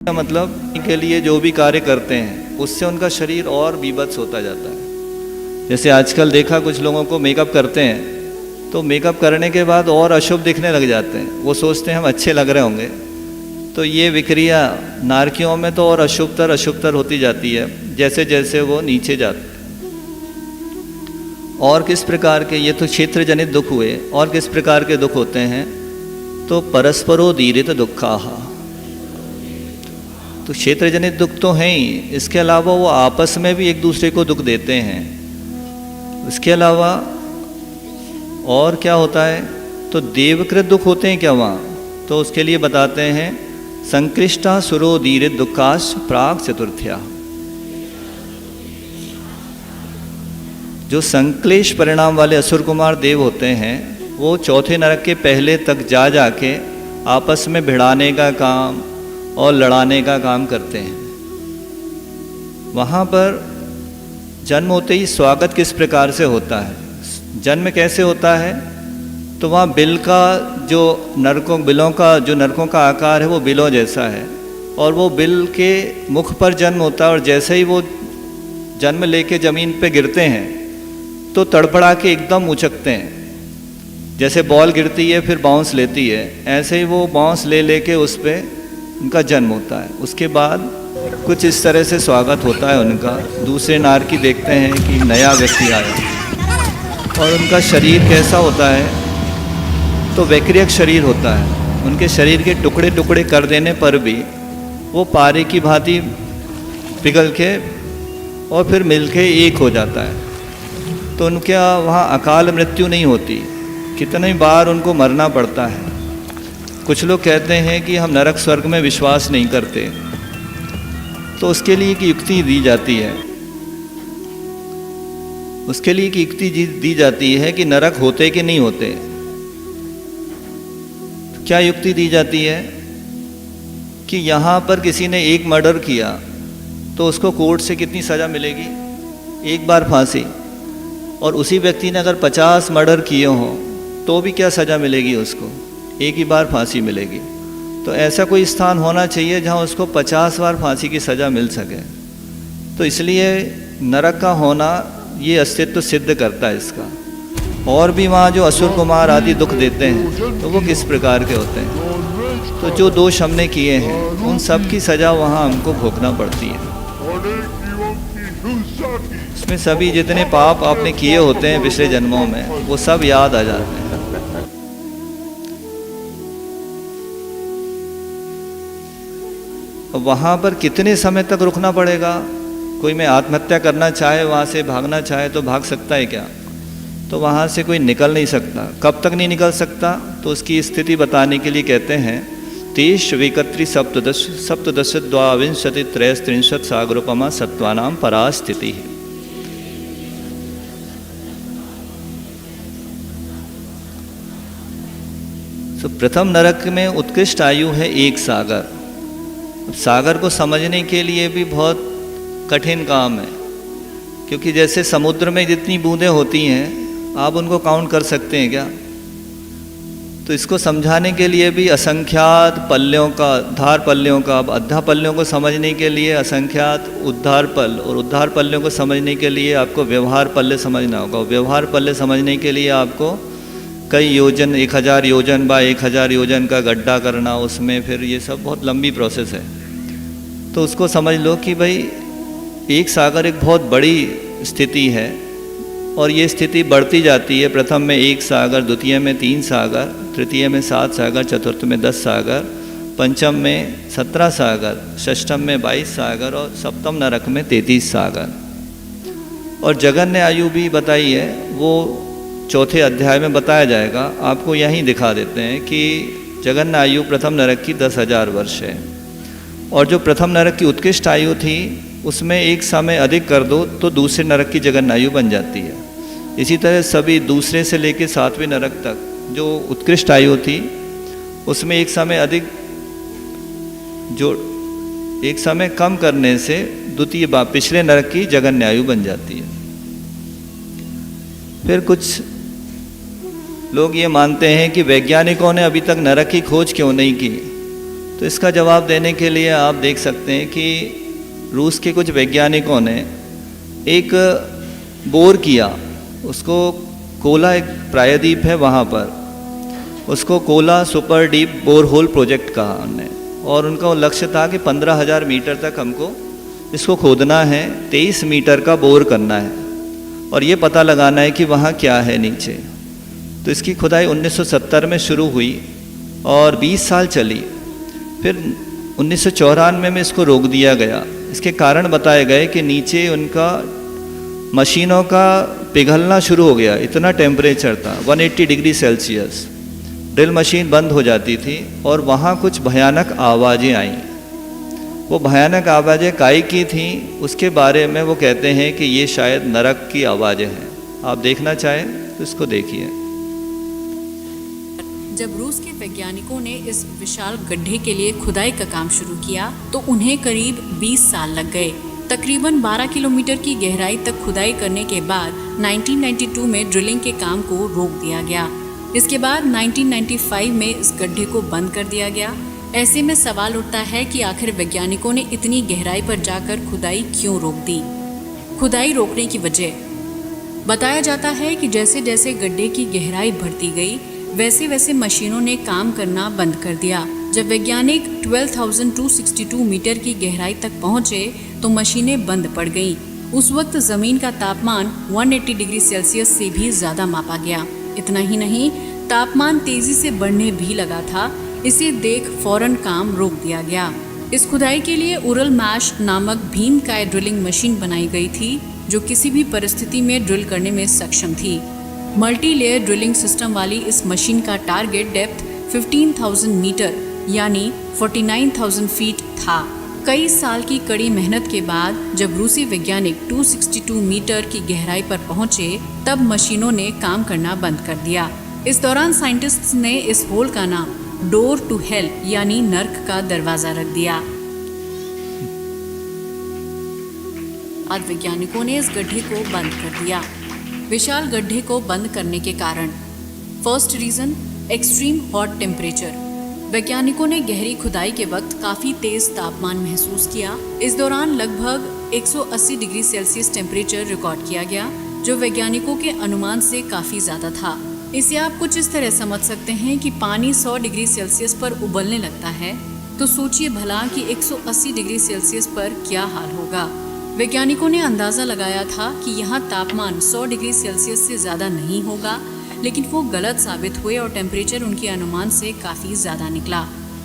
का मतलब के लिए जो भी कार्य करते हैं उससे उनका शरीर और बीभत्स होता जाता है। जैसे आजकल देखा कुछ लोगों को मेकअप करते हैं तो मेकअप करने के बाद और अशुभ दिखने लग जाते हैं, वो सोचते हैं हम अच्छे लग रहे होंगे। तो ये विक्रिया नारकियों में तो और अशुभतर होती जाती है जैसे जैसे वो नीचे जाते हैं। और किस प्रकार के, ये तो क्षेत्र जनित दुख हुए, और किस प्रकार के दुख होते हैं? तो परस्परोदीरित दुखाहा, तो क्षेत्र जनित दुख तो हैं ही, इसके अलावा वो आपस में भी एक दूसरे को दुख देते हैं। इसके अलावा और क्या होता है? तो देवकृत दुख होते हैं क्या वहाँ? तो उसके लिए बताते हैं संकृष्टा सुरोदीरित दुखाश प्राग चतुर्थ्या। जो संक्लेश परिणाम वाले असुर कुमार देव होते हैं वो चौथे नरक के पहले तक जाके आपस में भिड़ाने का काम और लड़ाने का काम करते हैं। वहाँ पर जन्म होते ही स्वागत किस प्रकार से होता है? जन्म कैसे होता है? तो वहाँ बिल का जो बिलों का जो नरकों का आकार है वो बिलों जैसा है, और वो बिल के मुख पर जन्म होता है। और जैसे ही वो जन्म लेके ज़मीन पे गिरते हैं तो तड़पड़ा के एकदम उचकते हैं। जैसे बॉल गिरती है फिर बाउंस लेती है, ऐसे ही वो बाउंस लेके उस पर उनका जन्म होता है। उसके बाद कुछ इस तरह से स्वागत होता है उनका। दूसरे नारकी देखते हैं कि नया व्यक्ति आया, और उनका शरीर कैसा होता है? तो वैक्रियक शरीर होता है। उनके शरीर के टुकड़े टुकड़े कर देने पर भी वो पारे की भांति पिघल के और फिर मिलके एक हो जाता है। तो उनके वहाँ अकाल मृत्यु नहीं होती, कितनी बार उनको मरना पड़ता है। कुछ लोग कहते हैं कि हम नरक स्वर्ग में विश्वास नहीं करते, तो उसके लिए एक युक्ति दी जाती है। उसके लिए एक युक्ति दी जाती है कि नरक होते कि नहीं होते। क्या युक्ति दी जाती है? कि यहाँ पर किसी ने एक मर्डर किया तो उसको कोर्ट से कितनी सज़ा मिलेगी? एक बार फांसी। और उसी व्यक्ति ने अगर 50 मर्डर किए हों तो भी क्या सज़ा मिलेगी उसको? एक ही बार फांसी मिलेगी। तो ऐसा कोई स्थान होना चाहिए जहाँ उसको 50 बार फांसी की सज़ा मिल सके। तो इसलिए नरक का होना ये अस्तित्व सिद्ध करता है इसका। और भी वहाँ जो असुर कुमार आदि दुख देते हैं तो वो किस प्रकार के होते हैं? तो जो दोष हमने किए हैं उन सब की सज़ा वहाँ हमको भोगना पड़ती है। इसमें सभी जितने पाप आपने किए होते हैं पिछले जन्मों में वो सब याद आ जाते हैं। वहाँ पर कितने समय तक रुकना पड़ेगा? कोई में आत्महत्या करना चाहे, वहाँ से भागना चाहे तो भाग सकता है क्या? तो वहाँ से कोई निकल नहीं सकता। कब तक नहीं निकल सकता? तो उसकी स्थिति बताने के लिए कहते हैं तेष विकत्री सप्तदश द्वाविंशति त्रयस्त्रिंशत् सागरोपमा सत्वानाम परा स्थिति है। तो प्रथम नरक में उत्कृष्ट आयु है 1 सागर। सागर को समझने के लिए भी बहुत कठिन काम है, क्योंकि जैसे समुद्र में जितनी बूंदें होती हैं आप उनको काउंट कर सकते हैं क्या? तो इसको समझाने के लिए भी असंख्यात पल्यों का, धार पल्यों का, अब अद्धा पल्यों को समझने के लिए असंख्यात उद्धार पल, और उद्धार पल्यों को समझने के लिए आपको व्यवहार पल्य समझना होगा। व्यवहार पल्य समझने के लिए आपको कई योजन, 1000 योजन बा 1000 योजन का गड्ढा करना, उसमें फिर ये सब बहुत लंबी प्रोसेस है। तो उसको समझ लो कि भाई 1 सागर एक बहुत बड़ी स्थिति है, और ये स्थिति बढ़ती जाती है। प्रथम में 1 सागर, द्वितीय में 3 सागर, तृतीय में 7 सागर, चतुर्थ में 10 सागर, पंचम में 17 सागर, षष्ठम में 22 सागर, और सप्तम नरक में 33 सागर। और जगन्य आयु भी बताई है, वो चौथे अध्याय में बताया जाएगा। आपको यहीं दिखा देते हैं कि जगन्य आयु प्रथम नरक की 10,000 वर्ष है। और जो प्रथम नरक की उत्कृष्ट आयु थी उसमें 1 समय अधिक कर दो तो दूसरे नरक की जगन्य आयु बन जाती है। इसी तरह सभी दूसरे से लेकर 7वें नरक तक जो उत्कृष्ट आयु थी उसमें 1 समय अधिक, जो 1 समय कम करने से द्वितीय पिछले नरक की जगन्य आयु बन जाती है। फिर कुछ लोग ये मानते हैं कि वैज्ञानिकों ने अभी तक नरक की खोज क्यों नहीं की? तो इसका जवाब देने के लिए आप देख सकते हैं कि रूस के कुछ वैज्ञानिकों ने एक बोर किया, उसको कोला, एक प्रायद्वीप है वहाँ पर, उसको Kola super deep bore hole project कहा उन्होंने, और उनका लक्ष्य था कि 15,000 मीटर तक हमको इसको खोदना है, 23 मीटर का बोर करना है और ये पता लगाना है कि वहाँ क्या है नीचे। तो इसकी खुदाई 1970 में शुरू हुई और 20 साल चली। फिर 1994 में इसको रोक दिया गया। इसके कारण बताए गए कि नीचे उनका मशीनों का पिघलना शुरू हो गया, इतना टेम्परेचर था 180 डिग्री सेल्सियस, ड्रिल मशीन बंद हो जाती थी और वहाँ कुछ भयानक आवाज़ें आईं। वो भयानक आवाज़ें काय की थीं, उसके बारे में वो कहते हैं कि ये शायद नरक की आवाज़ें हैं। आप देखना चाहें तो इसको देखिए। जब रूस के वैज्ञानिकों ने इस विशाल गड्ढे के लिए खुदाई का काम शुरू किया तो उन्हें करीब 20 साल लग गए। तकरीबन 12 किलोमीटर की गहराई तक खुदाई करने के बाद 1992 में ड्रिलिंग के काम को रोक दिया गया। इसके बाद 1995 में इस गड्ढे को बंद कर दिया गया। ऐसे में सवाल उठता है कि आखिर वैज्ञानिकों ने इतनी गहराई पर जाकर खुदाई क्यों रोक दी। खुदाई रोकने की वजह बताया जाता है कि जैसे जैसे गड्ढे की गहराई बढ़ती गई वैसे वैसे मशीनों ने काम करना बंद कर दिया। जब वैज्ञानिक 12,262 मीटर की गहराई तक पहुंचे तो मशीनें बंद पड़ गईं। उस वक्त जमीन का तापमान 180 डिग्री सेल्सियस से भी ज्यादा मापा गया। इतना ही नहीं, तापमान तेजी से बढ़ने भी लगा था। इसे देख फौरन काम रोक दिया गया। इस खुदाई के लिए उरल मैश नामक भीमकाय ड्रिलिंग मशीन बनाई गई थी जो किसी भी परिस्थिति में ड्रिल करने में सक्षम थी। मल्टी लेयर ड्रिलिंग सिस्टम वाली इस मशीन का टारगेट डेप्थ 15,000 मीटर यानी 49,000 फीट था। कई साल की कड़ी मेहनत के बाद जब रूसी वैज्ञानिक 262 मीटर की गहराई पर पहुंचे तब मशीनों ने काम करना बंद कर दिया। इस दौरान साइंटिस्ट्स ने इस होल का नाम डोर टू हेल यानी नर्क का दरवाजा रख दिया। आज वैज्ञानिकों ने इस गड्ढे को बंद कर दिया। विशाल गड्ढे को बंद करने के कारण first reason, extreme hot temperature. वैज्ञानिकों ने गहरी खुदाई के वक्त काफी तेज तापमान महसूस किया। इस दौरान लगभग 180 डिग्री सेल्सियस टेम्परेचर रिकॉर्ड किया गया जो वैज्ञानिकों के अनुमान से काफी ज्यादा था। इसे आप कुछ इस तरह समझ सकते हैं कि पानी 100 डिग्री सेल्सियस पर उबलने लगता है तो सोचिए भला कि 180 डिग्री सेल्सियस पर क्या हाल होगा। वैज्ञानिकों ने अंदाजा लगाया था कि यहाँ तापमान 100 डिग्री सेल्सियस से ज़्यादा नहीं होगा, लेकिन वो गलत साबित हुए और टेम्परेचर उनके अनुमान से काफ़ी ज़्यादा निकला।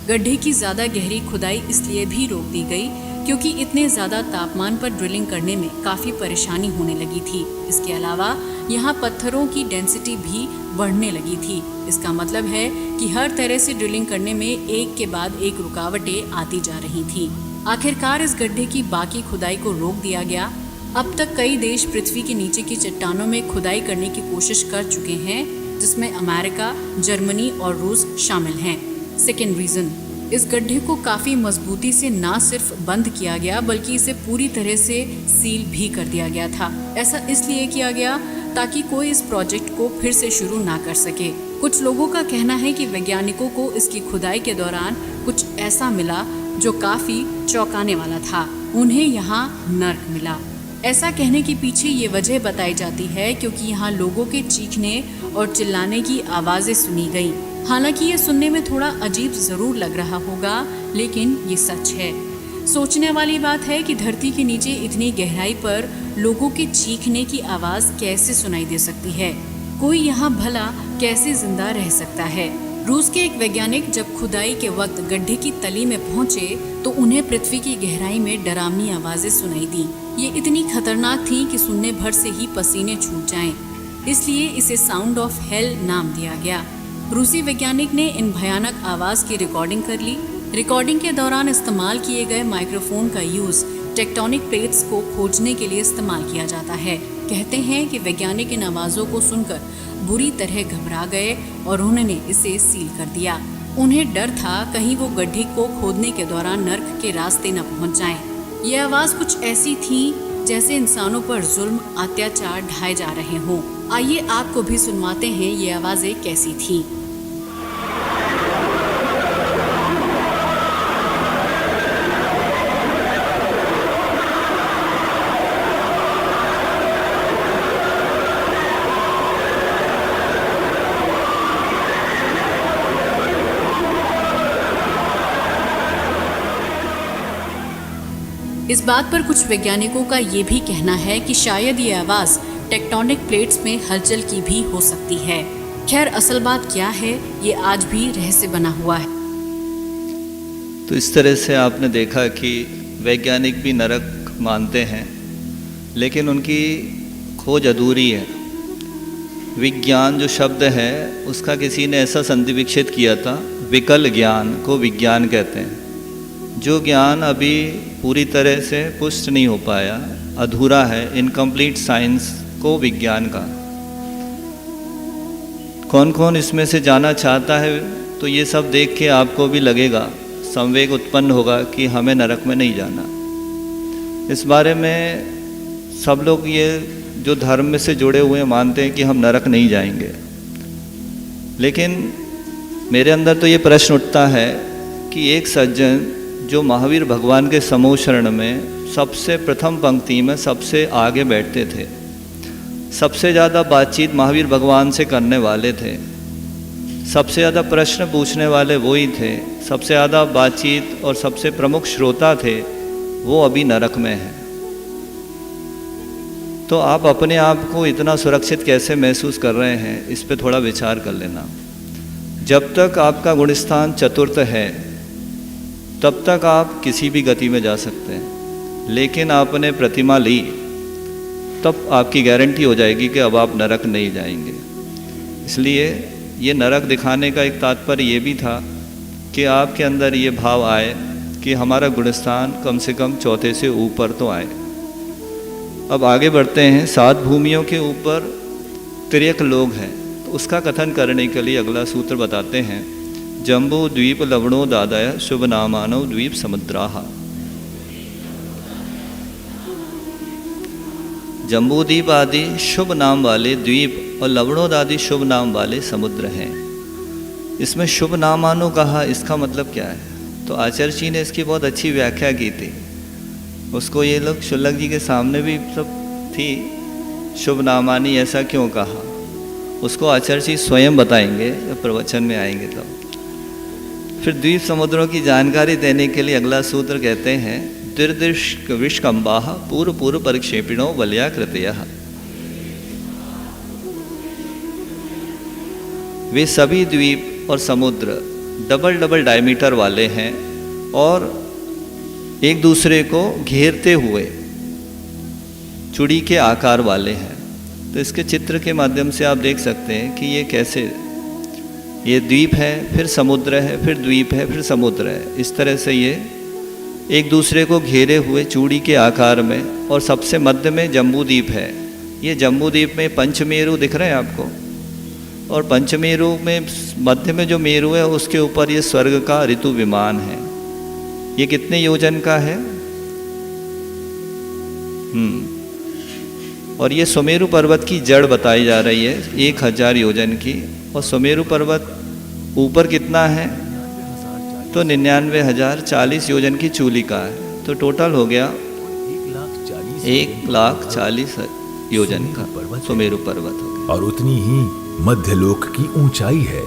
गड्ढे की ज़्यादा गहरी खुदाई इसलिए भी रोक दी गई क्योंकि इतने ज़्यादा तापमान पर ड्रिलिंग करने में काफ़ी परेशानी होने लगी थी। इसके अलावा यहाँ पत्थरों की डेंसिटी भी बढ़ने लगी थी। इसका मतलब है कि हर तरह से ड्रिलिंग करने में एक के बाद एक रुकावटें आती जा रही थी। आखिरकार इस गड्ढे की बाकी खुदाई को रोक दिया गया। अब तक कई देश पृथ्वी के नीचे की चट्टानों में खुदाई करने की कोशिश कर चुके हैं जिसमें अमेरिका, जर्मनी और रूस शामिल हैं। सेकेंड रीजन, इस गड्ढे को काफ़ी मजबूती से ना सिर्फ बंद किया गया बल्कि इसे पूरी तरह से सील भी कर दिया गया था। ऐसा इसलिए किया गया ताकि कोई इस प्रोजेक्ट को फिर से शुरू ना कर सके। कुछ लोगों का कहना है कि वैज्ञानिकों को इसकी खुदाई के दौरान कुछ ऐसा मिला जो काफ़ी चौंकाने वाला था। उन्हें यहाँ नर्क मिला। ऐसा कहने के पीछे ये वजह बताई जाती है क्योंकि यहाँ लोगों के चीखने और चिल्लाने की आवाज़ें सुनी गई। हालांकि ये सुनने में थोड़ा अजीब ज़रूर लग रहा होगा लेकिन ये सच है। सोचने वाली बात है कि धरती के नीचे इतनी गहराई पर लोगों के चीखने की आवाज़ कैसे सुनाई दे सकती है। कोई यहाँ भला कैसे जिंदा रह सकता है। रूस के एक वैज्ञानिक जब खुदाई के वक्त गड्ढे की तली में पहुंचे तो उन्हें पृथ्वी की गहराई में डरावनी आवाज़ें सुनाई दी। ये इतनी खतरनाक थी कि सुनने भर से ही पसीने छूट जाएं। इसलिए इसे साउंड ऑफ हेल नाम दिया गया। रूसी वैज्ञानिक ने इन भयानक आवाज़ की रिकॉर्डिंग कर ली। रिकॉर्डिंग के दौरान इस्तेमाल किए गए माइक्रोफोन का यूज़ टेक्टोनिक प्लेट्स को खोजने के लिए इस्तेमाल किया जाता है। कहते हैं कि वैज्ञानिक इन आवाज़ों को सुनकर बुरी तरह घबरा गए और उन्होंने इसे सील कर दिया। उन्हें डर था कहीं वो गड्ढे को खोदने के दौरान नर्क के रास्ते न पहुंच जाएं। ये आवाज़ कुछ ऐसी थी जैसे इंसानों पर जुल्म अत्याचार ढाए जा रहे हों। आइए आपको भी सुनवाते हैं ये आवाज़ें कैसी थी। इस बात पर कुछ वैज्ञानिकों का ये भी कहना है कि शायद ये आवाज़ टेक्टोनिक प्लेट्स में हलचल की भी हो सकती है। खैर, असल बात क्या है ये आज भी रहस्य बना हुआ है। तो इस तरह से आपने देखा कि वैज्ञानिक भी नरक मानते हैं, लेकिन उनकी खोज अधूरी है। विज्ञान जो शब्द है उसका किसी ने ऐसा संधि विकसित किया था, विकल ज्ञान को विज्ञान कहते हैं। जो ज्ञान अभी पूरी तरह से पुष्ट नहीं हो पाया, अधूरा है, इनकम्प्लीट साइंस को विज्ञान का। कौन कौन इसमें से जाना चाहता है, तो ये सब देख के आपको भी लगेगा, संवेग उत्पन्न होगा कि हमें नरक में नहीं जाना। इस बारे में सब लोग ये जो धर्म में से जुड़े हुए मानते हैं कि हम नरक नहीं जाएंगे। लेकिन मेरे अंदर तो ये प्रश्न उठता है कि एक सज्जन जो महावीर भगवान के समूह शरण में सबसे प्रथम पंक्ति में सबसे आगे बैठते थे, सबसे ज़्यादा बातचीत महावीर भगवान से करने वाले थे, सबसे ज़्यादा प्रश्न पूछने वाले वो ही थे, सबसे ज़्यादा बातचीत और सबसे प्रमुख श्रोता थे, वो अभी नरक में है। तो आप अपने आप को इतना सुरक्षित कैसे महसूस कर रहे हैं, इस पे थोड़ा विचार कर लेना। जब तक आपका गुणस्थान चतुर्थ है तब तक आप किसी भी गति में जा सकते हैं, लेकिन आपने प्रतिमा ली तब आपकी गारंटी हो जाएगी कि अब आप नरक नहीं जाएंगे। इसलिए ये नरक दिखाने का एक तात्पर्य ये भी था कि आपके अंदर ये भाव आए कि हमारा गुणस्थान कम से कम चौथे से ऊपर तो आए। अब आगे बढ़ते हैं। 7 भूमियों के ऊपर तिर्यक लोग हैं, तो उसका कथन करने के लिए अगला सूत्र बताते हैं। जम्बू द्वीप लवणो दादय शुभ नामानो द्वीप समुद्राहा। जम्बूद्वीप आदि शुभ नाम वाले द्वीप और लवणोद आदि शुभ नाम वाले समुद्र हैं। इसमें शुभ नामानो कहा, इसका मतलब क्या है? तो आचार्य जी ने इसकी बहुत अच्छी व्याख्या की थी। उसको ये लोग शुल्लक जी के सामने भी सब थी, शुभ नामानी ऐसा क्यों कहा, उसको आचार्य जी स्वयं बताएंगे जब प्रवचन में आएंगे तब। फिर द्वीप समुद्रों की जानकारी देने के लिए अगला सूत्र कहते हैं, दिर्दिश विष्कम्बाः पूर्व पूर्व परिक्षेपिणो बल्या कृतयः। वे सभी द्वीप और समुद्र डबल डबल डायमीटर वाले हैं और एक दूसरे को घेरते हुए चूड़ी के आकार वाले हैं। तो इसके चित्र के माध्यम से आप देख सकते हैं कि ये कैसे, ये द्वीप है, फिर समुद्र है, फिर द्वीप है, फिर समुद्र है। इस तरह से ये एक दूसरे को घेरे हुए चूड़ी के आकार में, और सबसे मध्य में जम्बूद्वीप है। ये जम्बूद्वीप में पंचमेरु दिख रहे हैं आपको, और पंचमेरु में मध्य में जो मेरु है उसके ऊपर ये स्वर्ग का ऋतु विमान है। ये कितने योजन का है? और ये सुमेरु पर्वत की जड़ बताई जा रही है 1000 योजन की। और सुमेरु पर्वत ऊपर कितना है? तो 99,040 योजन की चूली का है। तो टोटल हो गया 1,40,000 योजन का सुमेरु पर्वत हो गया। और उतनी ही मध्यलोक की ऊंचाई है।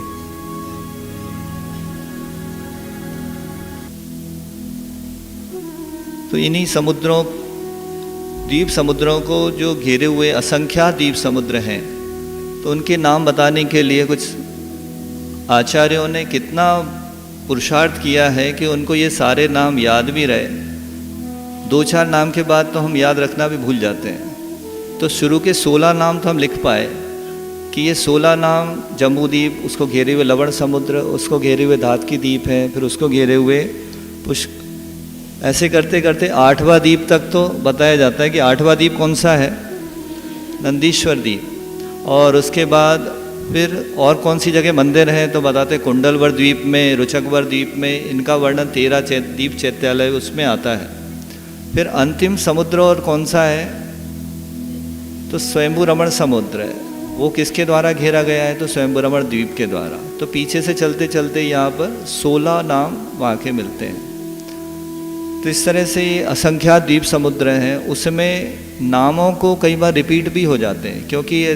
तो इन्हीं समुद्रों, द्वीप समुद्रों को जो घेरे हुए असंख्यात द्वीप समुद्र हैं, तो उनके नाम बताने के लिए कुछ आचार्यों ने कितना पुरुषार्थ किया है कि उनको ये सारे नाम याद भी रहे। 2-4 नाम के बाद तो हम याद रखना भी भूल जाते हैं। तो शुरू के 16 नाम तो हम लिख पाए कि ये 16 नाम जम्बूद्वीप, उसको घेरे हुए लवण समुद्र, उसको घेरे हुए धातकी द्वीप है, फिर उसको घेरे हुए पुष्क, ऐसे करते करते 8वां द्वीप तक तो बताया जाता है कि 8वां द्वीप कौन सा है? नंदीश्वर द्वीप। और उसके बाद फिर और कौन सी जगह मंदिर हैं तो बताते कुंडलवर द्वीप में, रुचकवर द्वीप में, इनका वर्णन 13 द्वीप चैत्यालय उसमें आता है। फिर अंतिम समुद्र और कौन सा है? तो स्वयंभू रमण समुद्र है। वो किसके द्वारा घेरा गया है? तो स्वयंभू रमण द्वीप के द्वारा। तो पीछे से चलते चलते यहाँ पर 16 नाम वहाँ के मिलते हैं। तो इस तरह से ये असंख्यात द्वीप समुद्र हैं, उसमें नामों को कई बार रिपीट भी हो जाते हैं, क्योंकि ये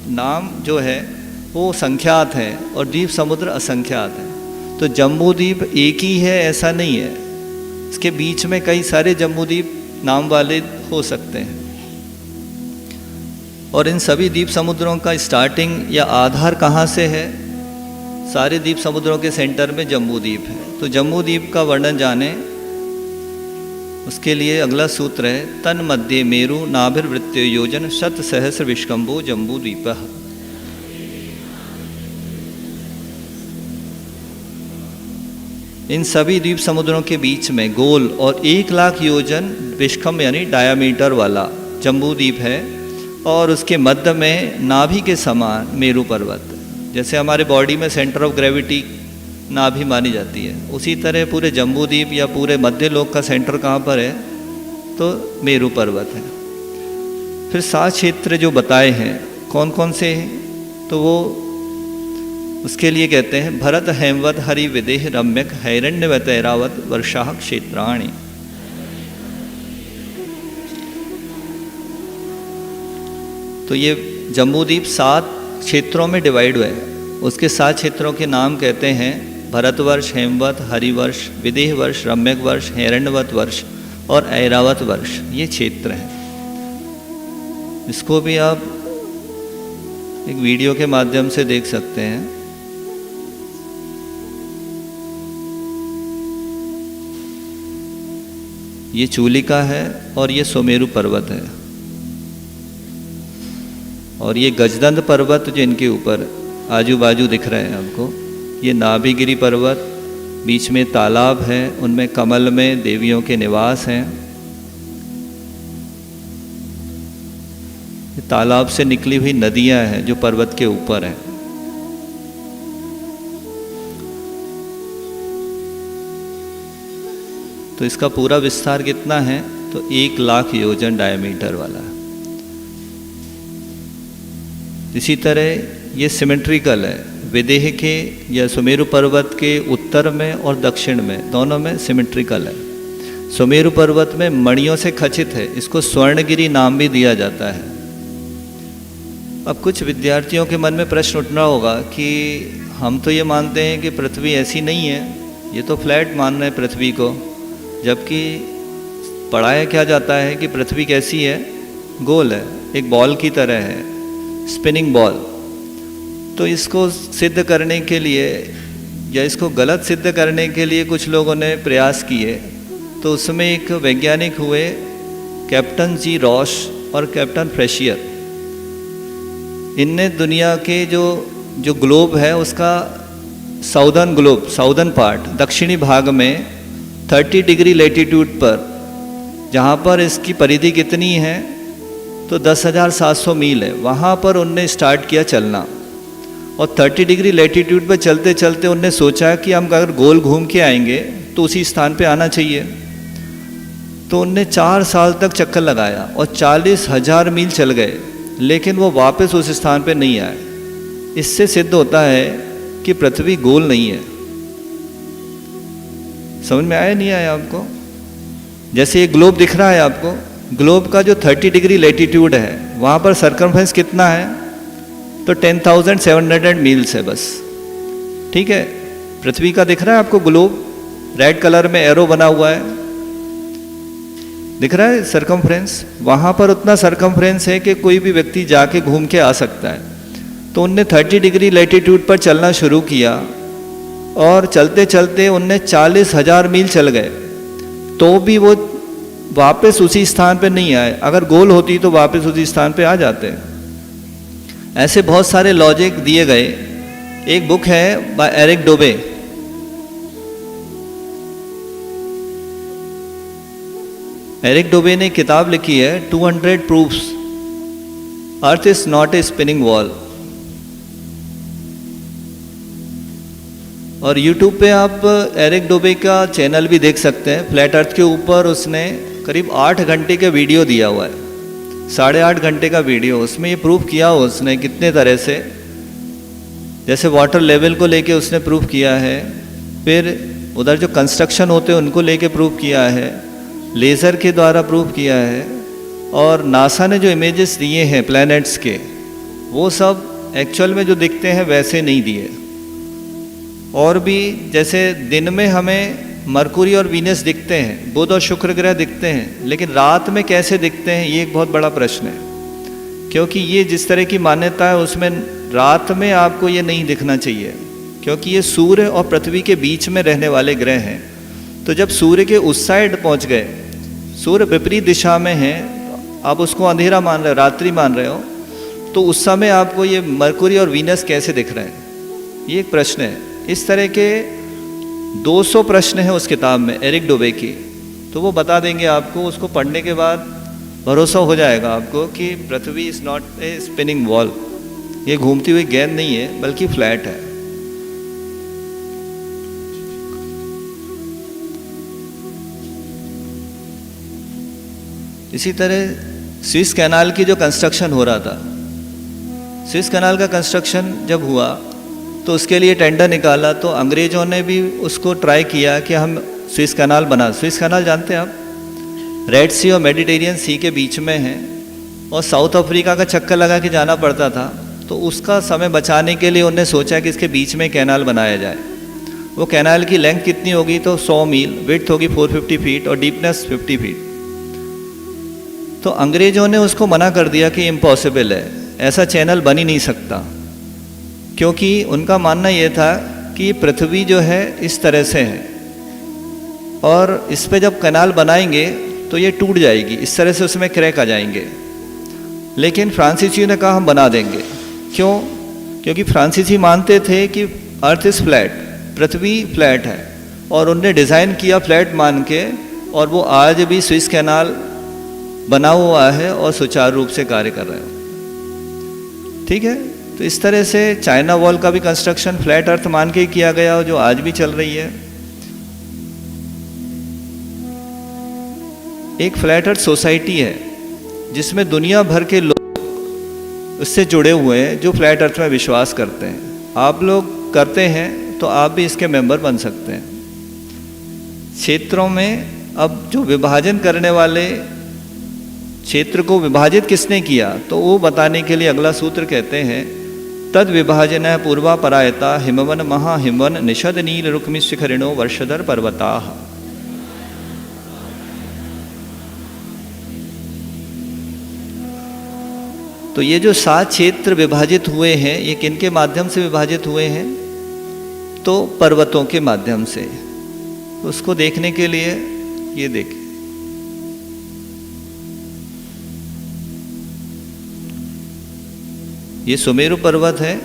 नाम जो है वो संख्यात है और द्वीप समुद्र असंख्यात है। तो जम्बूद्वीप एक ही है ऐसा नहीं है, इसके बीच में कई सारे जम्बूद्वीप नाम वाले हो सकते हैं। और इन सभी द्वीप समुद्रों का स्टार्टिंग या आधार कहाँ से है? सारे द्वीप समुद्रों के सेंटर में जम्बू द्वीप है। तो जम्बू द्वीप का वर्णन जाने, उसके लिए अगला सूत्र है तन मध्य मेरु नाभिर्वृत्यो योजन शत सहस्र विष्कंभो जम्बू द्वीप। इन सभी द्वीप समुद्रों के बीच में गोल और 1,00,000 योजन विष्कंभ यानी डायामीटर वाला जम्बू द्वीप है, और उसके मध्य में नाभि के समान मेरु पर्वत, जैसे हमारे बॉडी में सेंटर ऑफ ग्रेविटी नाभि मानी जाती है, उसी तरह पूरे जम्बू द्वीप या पूरे मध्य लोक का सेंटर कहाँ पर है? तो मेरु पर्वत है। फिर 7 क्षेत्र जो बताए हैं कौन कौन से हैं? तो वो उसके लिए कहते हैं भरत हेमवत हरि विदेह रम्यक हैरण्यवत ऐरावत वर्षा क्षेत्राणि। तो ये जम्बूद्वीप 7 क्षेत्रों में डिवाइड हुआ है। उसके 7 क्षेत्रों के नाम कहते हैं भरतवर्ष, हेमवत, हरिवर्ष, विदेह वर्ष, रम्यक वर्ष, हैरण्यवत वर्ष और ऐरावत वर्ष, ये क्षेत्र हैं। इसको भी आप एक वीडियो के माध्यम से देख सकते हैं। ये चूलिका है और ये सुमेरु पर्वत है, और ये गजदंड पर्वत जो इनके ऊपर आजू बाजू दिख रहे हैं आपको, ये नाभिगिरी पर्वत, बीच में तालाब है, उनमें कमल में देवियों के निवास हैं। ये तालाब से निकली हुई नदियां हैं जो पर्वत के ऊपर हैं। तो इसका पूरा विस्तार कितना है? तो 1,00,000 योजन डायमीटर वाला है। इसी तरह ये सिमेट्रिकल है, विदेह के या सुमेरु पर्वत के उत्तर में और दक्षिण में दोनों में सिमेट्रिकल है। सुमेरु पर्वत में मणियों से खचित है, इसको स्वर्णगिरी नाम भी दिया जाता है। अब कुछ विद्यार्थियों के मन में प्रश्न उठना होगा कि हम तो ये मानते हैं कि पृथ्वी ऐसी नहीं है, ये तो फ्लैट मान रहे हैं पृथ्वी को, जबकि पढ़ाया क्या जाता है कि पृथ्वी कैसी है? गोल है, एक बॉल की तरह है, स्पिनिंग बॉल। तो इसको सिद्ध करने के लिए या इसको गलत सिद्ध करने के लिए कुछ लोगों ने प्रयास किए। तो उसमें एक वैज्ञानिक हुए कैप्टन जी रॉश और कैप्टन फ्रेशियर। इनने दुनिया के जो ग्लोब है उसका साउदर्न ग्लोब, साउदर्न पार्ट, दक्षिणी भाग में 30 डिग्री लेटीट्यूड पर, जहाँ पर इसकी परिधि कितनी है तो 10,700 मील है, वहाँ पर उनने स्टार्ट किया चलना। और 30 डिग्री लेटीट्यूड पर चलते चलते उनने सोचा कि हम अगर गोल घूम के आएंगे तो उसी स्थान पे आना चाहिए। तो उनने 4 साल तक चक्कर लगाया और 40,000 मील चल गए, लेकिन वो वापस उस स्थान पे नहीं आए। इससे सिद्ध होता है कि पृथ्वी गोल नहीं है। समझ में आया नहीं आया आपको? जैसे ये ग्लोब दिख रहा है आपको, ग्लोब का जो 30 डिग्री लेटीट्यूड है वहाँ पर सर्कमफ्रेंस कितना है? तो 10,700 मील्स है बस। ठीक है, पृथ्वी का दिख रहा है आपको ग्लोब, रेड कलर में एरो बना हुआ है, दिख रहा है सर्कमफ्रेंस। वहाँ पर उतना सर्कमफ्रेंस है कि कोई भी व्यक्ति जाके घूम के आ सकता है। तो उनने 30 डिग्री लेटीट्यूड पर चलना शुरू किया और चलते चलते उनने 40,000 मील चल गए, तो भी वो वापस उसी स्थान पे नहीं आए। अगर गोल होती तो वापस उसी स्थान पे आ जाते। ऐसे बहुत सारे लॉजिक दिए गए। एक बुक है बाय एरिक डोबे, एरिक डोबे ने किताब लिखी है 200 proofs earth is not a spinning wall. और YouTube पे आप एरिक डोबे का चैनल भी देख सकते हैं। फ्लैट अर्थ के ऊपर उसने करीब 8 घंटे का वीडियो दिया हुआ है, 8.5 घंटे का वीडियो। उसमें ये प्रूफ किया उसने कितने तरह से, जैसे वाटर लेवल को लेके उसने प्रूफ किया है, फिर उधर जो कंस्ट्रक्शन होते हैं उनको लेके प्रूफ किया है, लेज़र के द्वारा प्रूफ किया है, और नासा ने जो इमेजेस दिए हैं प्लैनेट्स के, वो सब एक्चुअल में जो दिखते हैं वैसे नहीं दिए। और भी जैसे दिन में हमें मरकुरी और वीनस दिखते हैं, बुध और शुक्र ग्रह दिखते हैं, लेकिन रात में कैसे दिखते हैं ये एक बहुत बड़ा प्रश्न है। क्योंकि ये जिस तरह की मान्यता है उसमें रात में आपको ये नहीं दिखना चाहिए, क्योंकि ये सूर्य और पृथ्वी के बीच में रहने वाले ग्रह हैं। तो जब सूर्य के उस साइड पहुंच गए, सूर्य विपरीत दिशा में है, आप उसको अंधेरा मान रहे हो, रात्रि मान रहे हो, तो उस समय आपको ये मरकुरी और वीनस कैसे दिख रहे हैं, ये एक प्रश्न है। इस तरह के 200 प्रश्न हैं उस किताब में, एरिक डोबे की, तो वो बता देंगे आपको। उसको पढ़ने के बाद भरोसा हो जाएगा आपको कि पृथ्वी is not a spinning wall, ये घूमती हुई गेंद नहीं है बल्कि फ्लैट है। इसी तरह स्विस कैनाल की जो कंस्ट्रक्शन हो रहा था, स्विस कैनाल का कंस्ट्रक्शन जब हुआ तो उसके लिए टेंडर निकाला, तो अंग्रेज़ों ने भी उसको ट्राई किया कि हम स्विस कैनाल बना। स्विस कैनाल जानते हैं आप, रेड सी और मेडिटेरियन सी के बीच में है, और साउथ अफ्रीका का चक्कर लगा के जाना पड़ता था। तो उसका समय बचाने के लिए उन्होंने सोचा कि इसके बीच में कैनाल बनाया जाए। वो कैनाल की लेंथ कितनी होगी, तो 100 मील, विड्थ होगी 450 फीट और डीपनेस 50 फीट। तो अंग्रेज़ों ने उसको मना कर दिया कि इम्पॉसिबल है, ऐसा चैनल बन ही नहीं सकता, क्योंकि उनका मानना ये था कि पृथ्वी जो है इस तरह से है और इस पे जब कैनाल बनाएंगे तो ये टूट जाएगी, इस तरह से उसमें क्रैक आ जाएंगे। लेकिन फ्रांसीसी ने कहा हम बना देंगे। क्यों? क्योंकि फ्रांसीसी मानते थे कि earth is flat, Prithvi flat है, और उनने डिज़ाइन किया फ्लैट मान के, और वो आज भी स्विस कैनाल बना हुआ है और सुचारू रूप से कार्य कर रहे हो। ठीक है, तो इस तरह से चाइना वॉल का भी कंस्ट्रक्शन फ्लैट अर्थ मान के ही किया गया, जो आज भी चल रही है। एक फ्लैट अर्थ सोसाइटी है जिसमें दुनिया भर के लोग उससे जुड़े हुए हैं जो फ्लैट अर्थ में विश्वास करते हैं। आप लोग करते हैं तो आप भी इसके मेंबर बन सकते हैं। क्षेत्रों में अब जो विभाजन करने वाले, क्षेत्र को विभाजित किसने किया, तो वो बताने के लिए अगला सूत्र कहते हैं, तद विभाजन पूर्वा परायता हिमवन महाहिमवन निषद नील रुक्मि शिखरिणो वर्षधर पर्वताः। तो ये जो 7 क्षेत्र विभाजित हुए हैं, ये किनके माध्यम से विभाजित हुए हैं, तो पर्वतों के माध्यम से। उसको देखने के लिए ये देखिए, ये सुमेरु पर्वत है,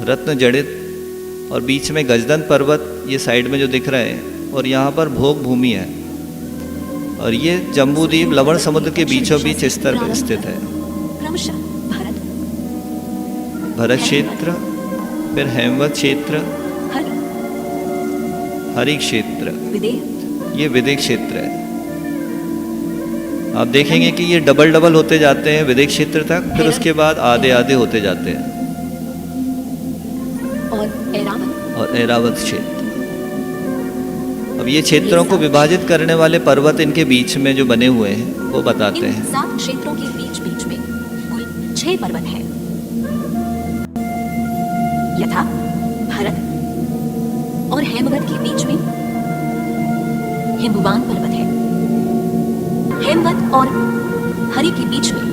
रत्न जड़ित, और बीच में गजदन पर्वत ये साइड में जो दिख रहा है, और यहाँ पर भोग भूमि है, और ये जम्बूद्वीप लवण समुद्र के बीचों बीच स्तर पर स्थित है। भरत क्षेत्र, फिर हेमवत क्षेत्र, हरि क्षेत्र, ये विदेह क्षेत्र है। आप देखेंगे कि ये डबल डबल होते जाते हैं विदेह क्षेत्र तक, फिर उसके बाद आधे आधे होते जाते हैं। और ऐरावत क्षेत्र, अब ये क्षेत्रों को विभाजित करने वाले पर्वत इनके बीच में जो बने हुए हैं वो बताते हैं। 7 क्षेत्रों के बीच बीच में कुल 6 पर्वत हैं, यथा भरत और हेमवत के बीच में हिमवान पर्वत है। हेमवत और हरि के बीच में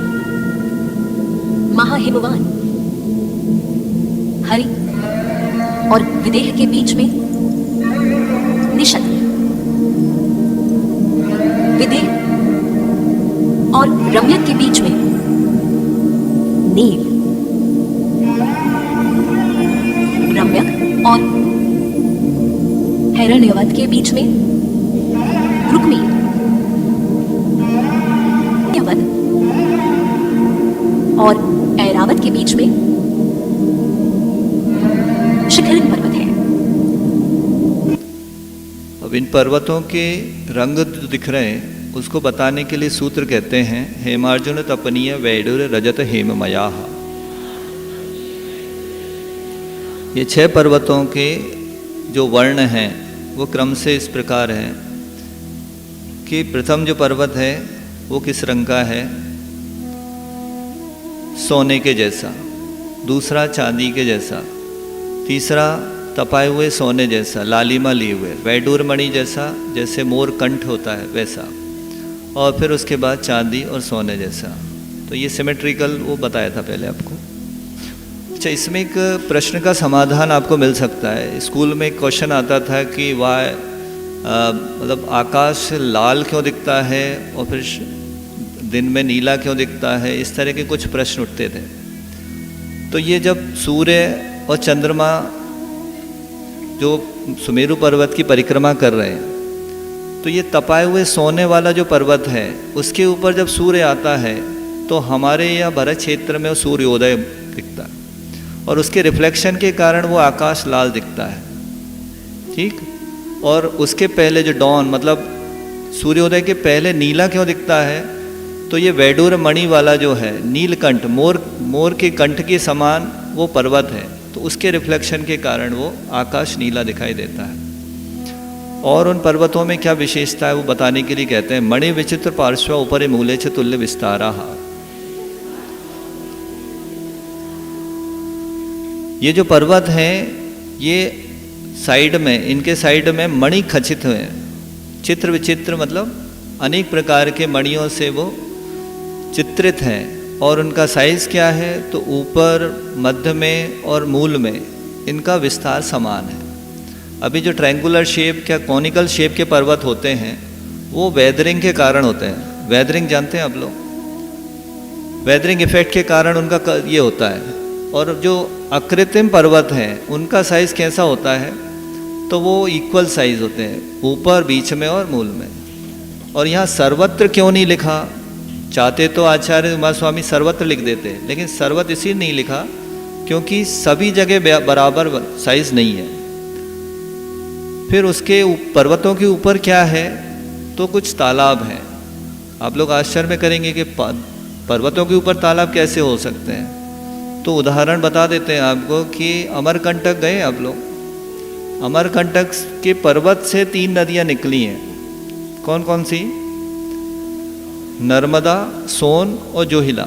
महाहिमवान, हरि और विदेह के बीच में निषद, विदेह और रम्यक के बीच में नील, रम्यक और हिरण्यवत के बीच में रुक्मी, और ऐरावत के बीच में शिखरिन पर्वत है। अब इन पर्वतों के रंग जो दिख रहे हैं उसको बताने के लिए सूत्र कहते हैं, हेमार्जुन तपनीय वैडुर रजत हेममयाः। ये 6 पर्वतों के जो वर्ण हैं वो क्रम से इस प्रकार हैं कि प्रथम जो पर्वत है वो किस रंग का है, सोने के जैसा, दूसरा चांदी के जैसा, तीसरा तपाए हुए सोने जैसा, लालिमा लिए हुए, वैडूर मणि जैसा, जैसे मोर कंठ होता है वैसा, और फिर उसके बाद चांदी और सोने जैसा। तो ये सिमेट्रिकल वो बताया था पहले आपको। अच्छा, इसमें एक प्रश्न का समाधान आपको मिल सकता है। स्कूल में एक क्वेश्चन आता था कि वाई मतलब आकाश लाल क्यों दिखता है और फिर दिन में नीला क्यों दिखता है, इस तरह के कुछ प्रश्न उठते थे। तो ये जब सूर्य और चंद्रमा जो सुमेरु पर्वत की परिक्रमा कर रहे हैं, तो ये तपाए हुए सोने वाला जो पर्वत है उसके ऊपर जब सूर्य आता है तो हमारे यहाँ भरत क्षेत्र में वो सूर्योदय दिखता है, और उसके रिफ्लेक्शन के कारण वो आकाश लाल दिखता है। ठीक, और उसके पहले जो डॉन मतलब सूर्योदय के पहले नीला क्यों दिखता है, तो ये वैडूर मणि वाला जो है नीलकंठ, मोर के कंठ के समान वो पर्वत है, तो उसके रिफ्लेक्शन के कारण वो आकाश नीला दिखाई देता है। और उन पर्वतों में क्या विशेषता है वो बताने के लिए कहते हैं मणि विचित्र पार्श्व उपरि मूले च तुल्य विस्तारा। ये जो पर्वत हैं ये साइड में, इनके साइड में मणि खचित हुए हैं, चित्र विचित्र मतलब अनेक प्रकार के मणियों से वो चित्रित हैं। और उनका साइज़ क्या है, तो ऊपर, मध्य में और मूल में इनका विस्तार समान है। अभी जो ट्रायंगुलर शेप क्या कॉनिकल शेप के पर्वत होते हैं वो वेदरिंग के कारण होते हैं। वेदरिंग जानते हैं आप लोग? वेदरिंग इफेक्ट के कारण उनका ये होता है। और जो अकृत्रिम पर्वत हैं उनका साइज़ कैसा होता है, तो वो इक्वल साइज़ होते हैं, ऊपर, बीच में और मूल में। और यहाँ सर्वत्र क्यों नहीं लिखा? चाहते तो आचार्य उमा स्वामी सर्वत्र लिख देते, लेकिन सर्वत्र इसलिए नहीं लिखा क्योंकि सभी जगह बराबर साइज नहीं है। फिर उसके पर्वतों के ऊपर क्या है, तो कुछ तालाब हैं। आप लोग आश्चर्य में करेंगे कि पर्वतों के ऊपर तालाब कैसे हो सकते हैं। तो उदाहरण बता देते हैं आपको कि अमरकंटक गए आप लोग? अमरकंटक के पर्वत से 3 नदियाँ निकली हैं। कौन कौन सी? नर्मदा, सोन और जोहिला।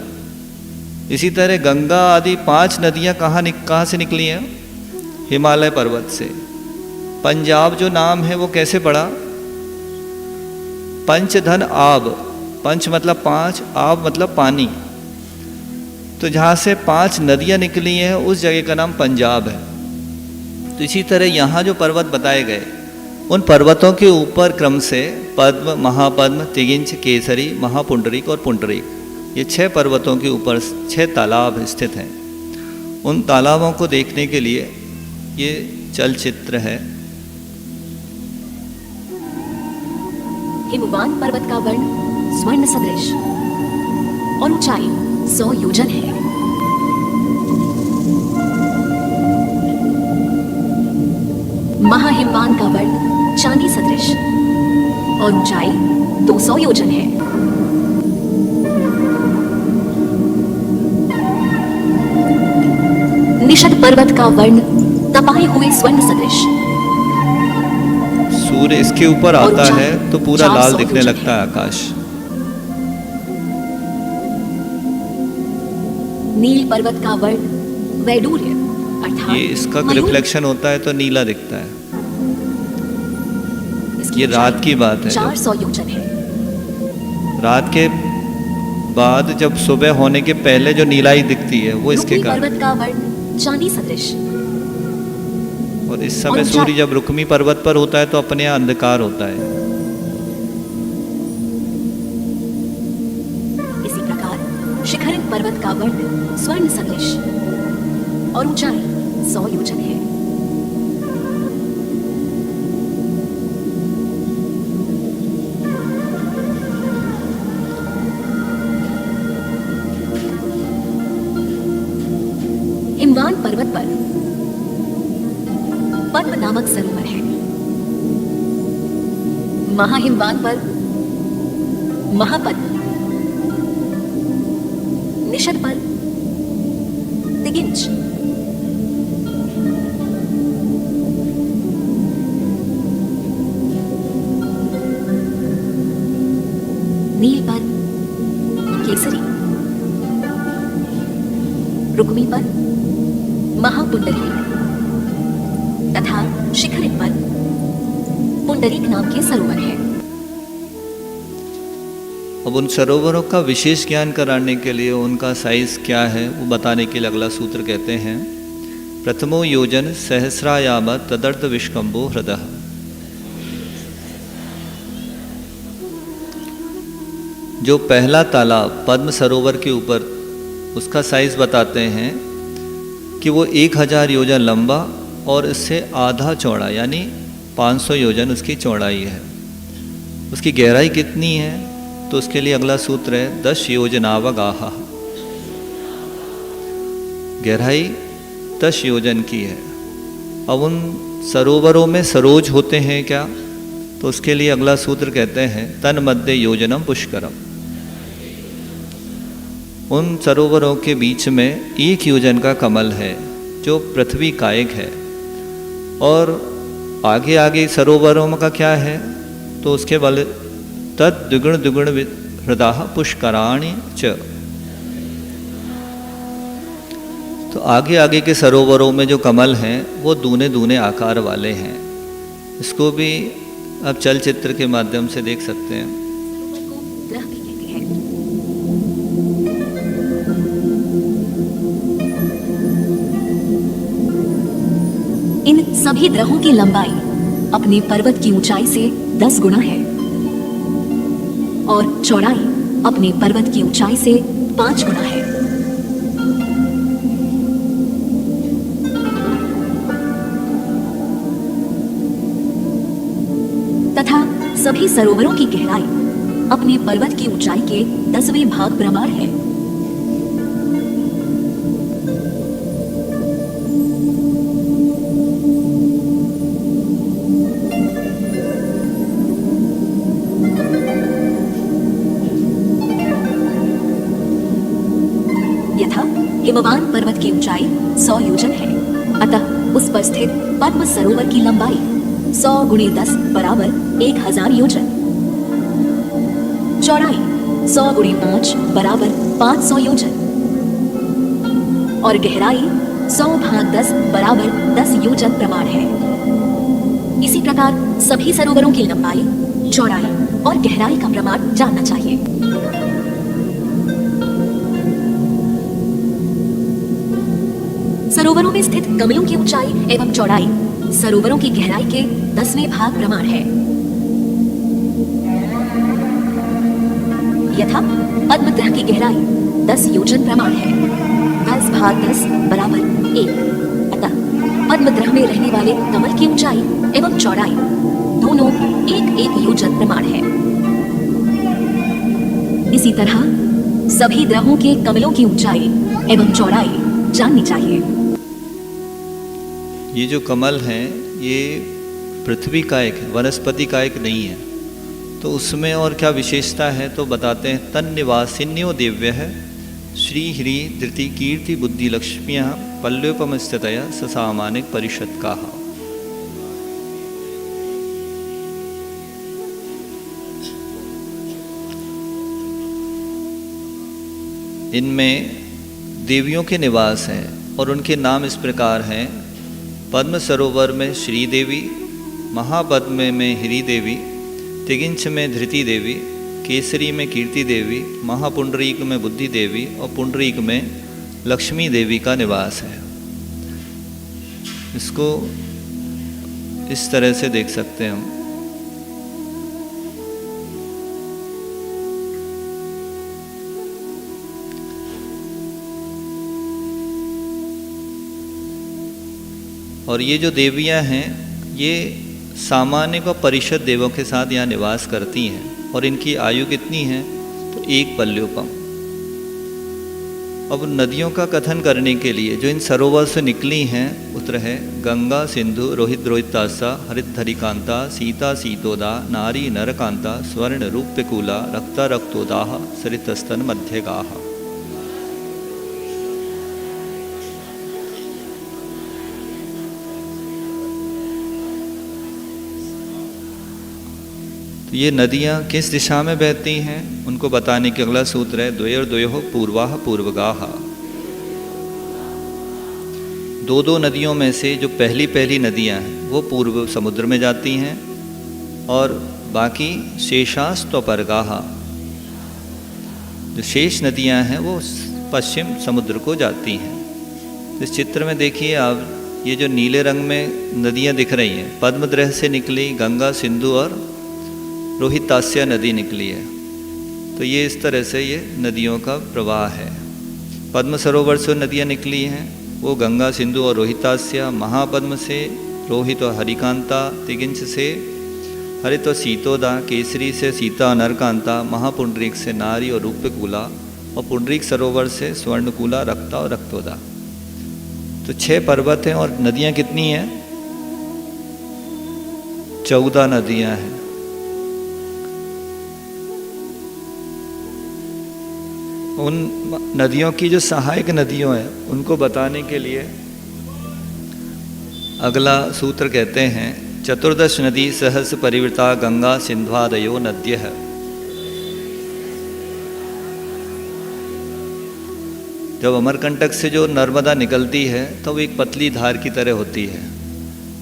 इसी तरह गंगा आदि 5 नदियाँ कहाँ से निकली हैं? हिमालय पर्वत से। पंजाब जो नाम है वो कैसे पड़ा? पंचधन आब, पंच मतलब 5, आब मतलब पानी। तो जहाँ से 5 नदियाँ निकली हैं उस जगह का नाम पंजाब है। तो इसी तरह यहाँ जो पर्वत बताए गए उन पर्वतों के ऊपर क्रम से पद्म, महापद्म, तिगिंच, केसरी, महापुंडरीक और पुंडरीक, ये 6 पर्वतों के ऊपर 6 तालाब स्थित हैं। उन तालाबों को देखने के लिए ये चलचित्र है। हिमवान पर्वत का वर्ण स्वर्ण सदृश और ऊंचाई 100 योजन है। महाहिमवान का वर्ण चांदी सदृश और ऊंचाई 200 योजन है। निषद पर्वत का वर्ण तपाए हुए स्वर्ण सदृश। सूर्य इसके ऊपर आता है तो पूरा लाल दिखने लगता है आकाश। नील पर्वत का वर्ण वैडूर्य अर्थात ये इसका रिफ्लेक्शन होता है तो नीला दिखता है। ये रात की बात है। 400 योजन है। रात के बाद जब सुबह होने के पहले जो नीलाई दिखती है वो इसके कारण। पर्वत का वर्ण चांदी सदृश। और इस समय सूर्य जब रुक्मी पर्वत पर होता है तो अपने यहाँ अंधकार होता है। इसी प्रकार शिखरित पर्वत का वर्ण स्वर्ण सदृश और ऊंचाई 100 योजन है। हिमवान पर्वत पर पद्म नामक सरोवर है। महाहिमवान पर महापद्म, निषद पर तिगिंच, नील पर केसरी, रुक्मी पर महापुंडरी तथा शिखर पर पुंडरीक नाम के सरोवर है। अब उन सरोवरों का विशेष ज्ञान कराने के लिए उनका साइज क्या है वो बताने के लिए अगला सूत्र कहते हैं, प्रथमो योजन सहस्रायाम तदर्थ विष्कंभो हृदय। जो पहला तालाब पद्म सरोवर के ऊपर, उसका साइज बताते हैं कि वो 1000 योजन लंबा और इससे आधा चौड़ा, यानी 500 योजन उसकी चौड़ाई है। उसकी गहराई कितनी है, तो उसके लिए अगला सूत्र है 10 योजनावगाह। गहराई 10 योजन की है। अब उन सरोवरों में सरोज होते हैं क्या, तो उसके लिए अगला सूत्र कहते हैं तन मध्य योजनम पुष्करम। उन सरोवरों के बीच में 1 योजन का कमल है जो पृथ्वी कायक है। और आगे आगे सरोवरों का क्या है, तो उसके बल तद द्विगुण द्विगुण हृदय पुष्कराणि च। तो आगे आगे के सरोवरों में जो कमल हैं वो दूने दूने आकार वाले हैं। इसको भी आप चलचित्र के माध्यम से देख सकते हैं। ग्रह भी कहते हैं। इन सभी ग्रहों की लंबाई अपने पर्वत की ऊंचाई से 10 गुना है और चौड़ाई अपने पर्वत की ऊंचाई से 5 गुना है। तथा सभी सरोवरों की गहराई अपने पर्वत की ऊंचाई के 10वें भाग प्रमाण है। यथा हिमवान पर्वत की ऊंचाई 100 योजन है, अतः उस पर स्थित पद्म सरोवर की लंबाई 100 × 10 = 1000 योजन, चौड़ाई 100 × 5 = 500 योजन और गहराई 100/10 = 10 योजन प्रमाण है। इसी प्रकार सभी सरोवरों की लंबाई, चौड़ाई और गहराई का प्रमाण जानना चाहिए। सरोवरों में स्थित कमलों की ऊंचाई एवं चौड़ाई सरोवरों की गहराई के 10वें भाग प्रमाण है। यथा पद्म ग्रह की गहराई 10 योजन प्रमाण है। 10/10 = 1। अतः पद्म ग्रह में रहने वाले कमल की ऊंचाई एवं चौड़ाई दोनों 1-1 योजन प्रमाण है। इसी तरह सभी ग्रहों के कमलों की ऊंचाई एवं चौड़ाई जाननी चाहिए। ये जो कमल हैं ये पृथ्वी कायक है, वनस्पति कायक नहीं है। तो उसमें और क्या विशेषता है, तो बताते हैं तन निवासिन्यो दिव्य है श्री ह्री धृति कीर्ति बुद्धि लक्ष्मिया पल्योपम स्थितया ससामानिक परिषद का। इनमें देवियों के निवास हैं और उनके नाम इस प्रकार हैं। पद्म सरोवर में श्री देवी, महापद्म में ह्री देवी, तिगिंच में धृति देवी, केसरी में कीर्ति देवी, महापुंडरीक में बुद्धि देवी और पुंडरीक में लक्ष्मी देवी का निवास है। इसको इस तरह से देख सकते हैं हम। और ये जो देवियां हैं ये सामान्य व परिषद देवों के साथ यहाँ निवास करती हैं और इनकी आयु कितनी है, तो 1 पल्योपम। अब नदियों का कथन करने के लिए जो इन सरोवर से निकली हैं उत्तर है गंगा, सिंधु, रोहित रोहितासा, हरितधरिकांता, सीता सीतोदा, नारी नरकांता, स्वर्ण रूप्यकूला, रक्ता रक्तोदाह, सरितस्तन मध्यगाह। तो ये नदियाँ किस दिशा में बहती हैं उनको बताने के अगला सूत्र है द्वयोर्द्वयोः पूर्वाः पूर्वगाः। 2 नदियों में से जो पहली नदियाँ हैं वो पूर्व समुद्र में जाती हैं और बाकी शेषास्त्वपर्गाः, जो शेष नदियां हैं वो पश्चिम समुद्र को जाती हैं। इस चित्र में देखिए आप, ये जो नीले रंग में नदियां दिख रही हैं, पद्मद्रह से निकली गंगा, सिंधु और रोहितास्या नदी निकली है। तो ये इस तरह से ये नदियों का प्रवाह है। पद्म सरोवर से नदियां निकली हैं, वो गंगा, सिंधु और रोहितास्या, महापद्म से रोहित और हरिकांता, तिगिंच से हरित और सीतोदा, केसरी से सीता नरकांता, महापुंडरीक से नारी और रूप्यकूला, और पुंडरीक सरोवर से स्वर्णकूला, रक्ता और रक्तोदा। तो 6 पर्वत हैं और नदियां कितनी हैं? 14 नदियां हैं। उन नदियों की जो सहायक नदियों हैं उनको बताने के लिए अगला सूत्र कहते हैं, 14 नदी सहस परिवृता गंगा सिंध्वादयो नद्यः। जब अमरकंटक से जो नर्मदा निकलती है तो वो एक पतली धार की तरह होती है,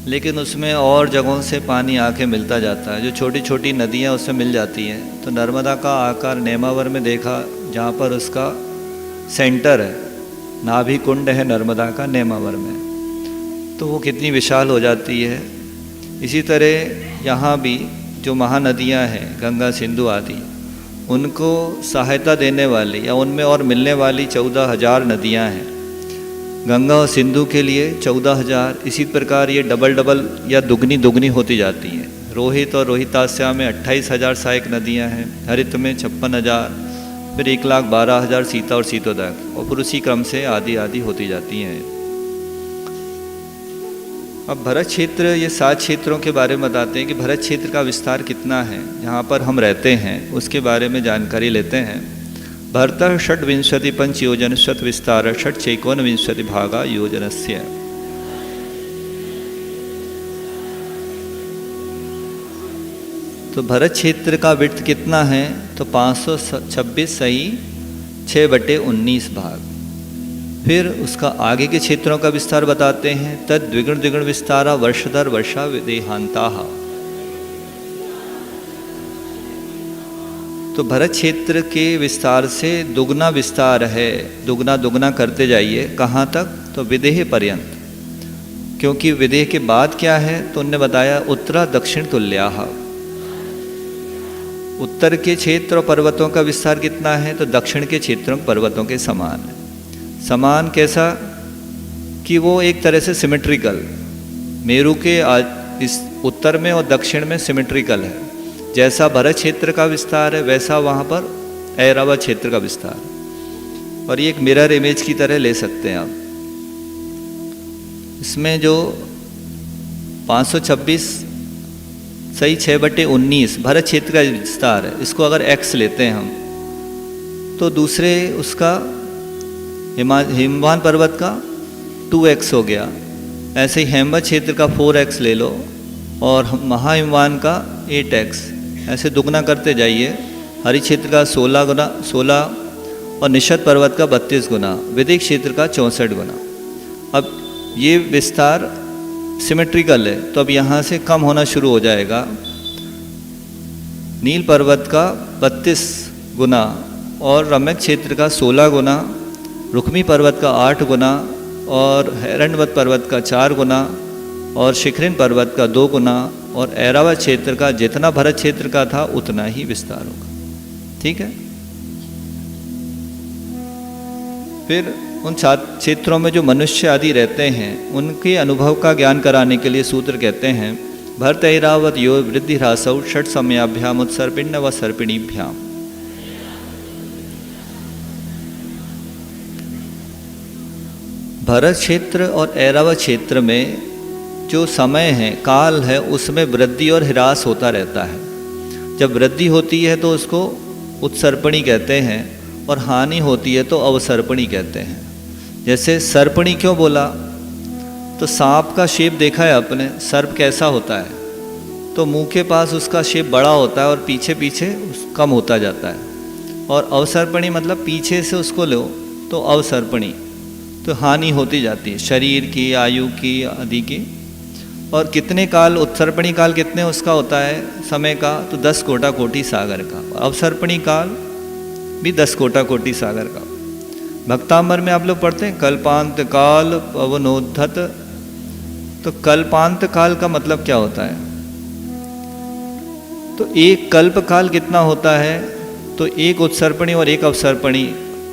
लेकिन उसमें और जगहों से पानी आके मिलता जाता है। जो छोटी छोटी नदियाँ उसमें मिल जाती हैं। तो नर्मदा का आकार नेमावर में देखा, जहाँ पर उसका सेंटर है, नाभि कुंड है नर्मदा का नेमावर में, तो वो कितनी विशाल हो जाती है। इसी तरह यहाँ भी जो महानदियाँ हैं गंगा, सिंधु आदि, उनको सहायता देने वाली या उनमें और मिलने वाली 14,000 नदियाँ हैं। गंगा और सिंधु के लिए 14,000, इसी प्रकार ये डबल या दुगनी होती जाती हैं। रोहित और रोहितास्या में 28,000 सहायक नदियाँ हैं, हरित में 56,000, फिर 1,12,000 सीता और सीतोदा, और फिर उसी क्रम से आदि होती जाती हैं। अब भरत क्षेत्र, ये 7 क्षेत्रों के बारे में बताते हैं कि भरत क्षेत्र का विस्तार कितना है, जहाँ पर हम रहते हैं उसके बारे में जानकारी लेते हैं। भरतः 6 पंच योजन शत विस्तार 6 भागा योजनस्य। तो भरत क्षेत्र का विड्थ कितना है? तो 526 सही 6/19 भाग। फिर उसका आगे के क्षेत्रों का विस्तार बताते हैं। तद द्विगुण विस्तारा वर्षधर वर्षा विदेहांताः। तो भरत क्षेत्र के विस्तार से दुगना विस्तार है, दुगना करते जाइए। कहाँ तक? तो विदेह पर्यंत, क्योंकि विदेह के बाद क्या है तो उन्होंने बताया उत्तरा दक्षिण तुल्याः। उत्तर के क्षेत्र और पर्वतों का विस्तार कितना है? तो दक्षिण के क्षेत्रों पर्वतों के समान है। समान कैसा? कि वो एक तरह से सिमेट्रिकल, मेरू के इस उत्तर में और दक्षिण में सिमेट्रिकल है। जैसा भरत क्षेत्र का विस्तार है वैसा वहाँ पर ऐरावत क्षेत्र का विस्तार, और ये एक मिरर इमेज की तरह ले सकते हैं आप। इसमें जो 526 सही 6/19 भरत क्षेत्र का विस्तार है, इसको अगर x लेते हैं हम, तो दूसरे उसका हिमवान पर्वत का 2x हो गया। ऐसे ही हेमवत क्षेत्र का 4x ले लो और महाहिमवान का 8x, ऐसे दुगना करते जाइए। हरि क्षेत्र का 16 और निषद पर्वत का 32 गुना, विदिक क्षेत्र का 64 गुना। अब ये विस्तार सिमेट्रिकल है, तो अब यहाँ से कम होना शुरू हो जाएगा। नील पर्वत का 32 गुना और रम्यक क्षेत्र का 16 गुना, रुक्मी पर्वत का 8 गुना और हैरण्यवत पर्वत का 4 गुना और शिखरिन पर्वत का 2 गुना, और ऐरावत क्षेत्र का जितना भरत क्षेत्र का था उतना ही विस्तार होगा। ठीक है। फिर उन क्षेत्रों में जो मनुष्य आदि रहते हैं उनके अनुभव का ज्ञान कराने के लिए सूत्र कहते हैं, भरत ऐरावत यो वृद्धि ह्रासौ 6 समयाभ्याम उत्सर्पिण्य व सर्पिणीभ्याम। भरत क्षेत्र और ऐरावत क्षेत्र में जो समय है, काल है, उसमें वृद्धि और ह्रास होता रहता है। जब वृद्धि होती है तो उसको उत्सर्पणी कहते हैं और हानि होती है तो अवसर्पणी कहते हैं। जैसे सर्पणी क्यों बोला? तो सांप का शेप देखा है आपने, सर्प कैसा होता है? तो मुंह के पास उसका शेप बड़ा होता है और पीछे पीछे कम होता जाता है। और अवसर्पणी मतलब पीछे से उसको लो तो अवसर्पणी, तो हानि होती जाती है शरीर की, आयु की आदि की। और कितने काल, उत्सर्पणी काल कितने उसका होता है समय का, तो 10 कोटा कोटि सागर का। अवसर्पणी काल भी 10 कोटा कोटि सागर का। भक्तांबर में आप लोग पढ़ते हैं कल्पांत काल पवनोद्धत, तो कल्पांत काल का मतलब क्या होता है? तो एक कल्प काल कितना होता है? तो एक उत्सर्पणी और एक अवसर्पणी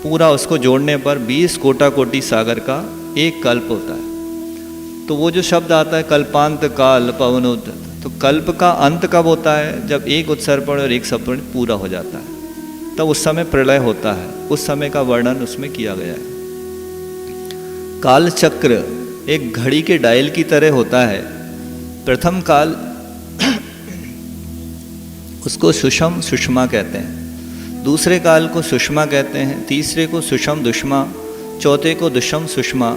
पूरा उसको जोड़ने पर 20 कोटा कोटि सागर का एक कल्प होता है। तो वो जो शब्द आता है कल्पांत काल पवनोद्धत, तो कल्प का अंत कब होता है? जब एक उत्सर्पण और एक सर्पण पूरा हो जाता है, तब उस समय प्रलय होता है। उस समय का वर्णन उसमें किया गया है। काल चक्र एक घड़ी के डायल की तरह होता है। प्रथम काल उसको सुषम सुषमा कहते हैं, दूसरे काल को सुषमा कहते हैं, तीसरे को सुषम दुष्मा, चौथे को दुष्म सुषमा,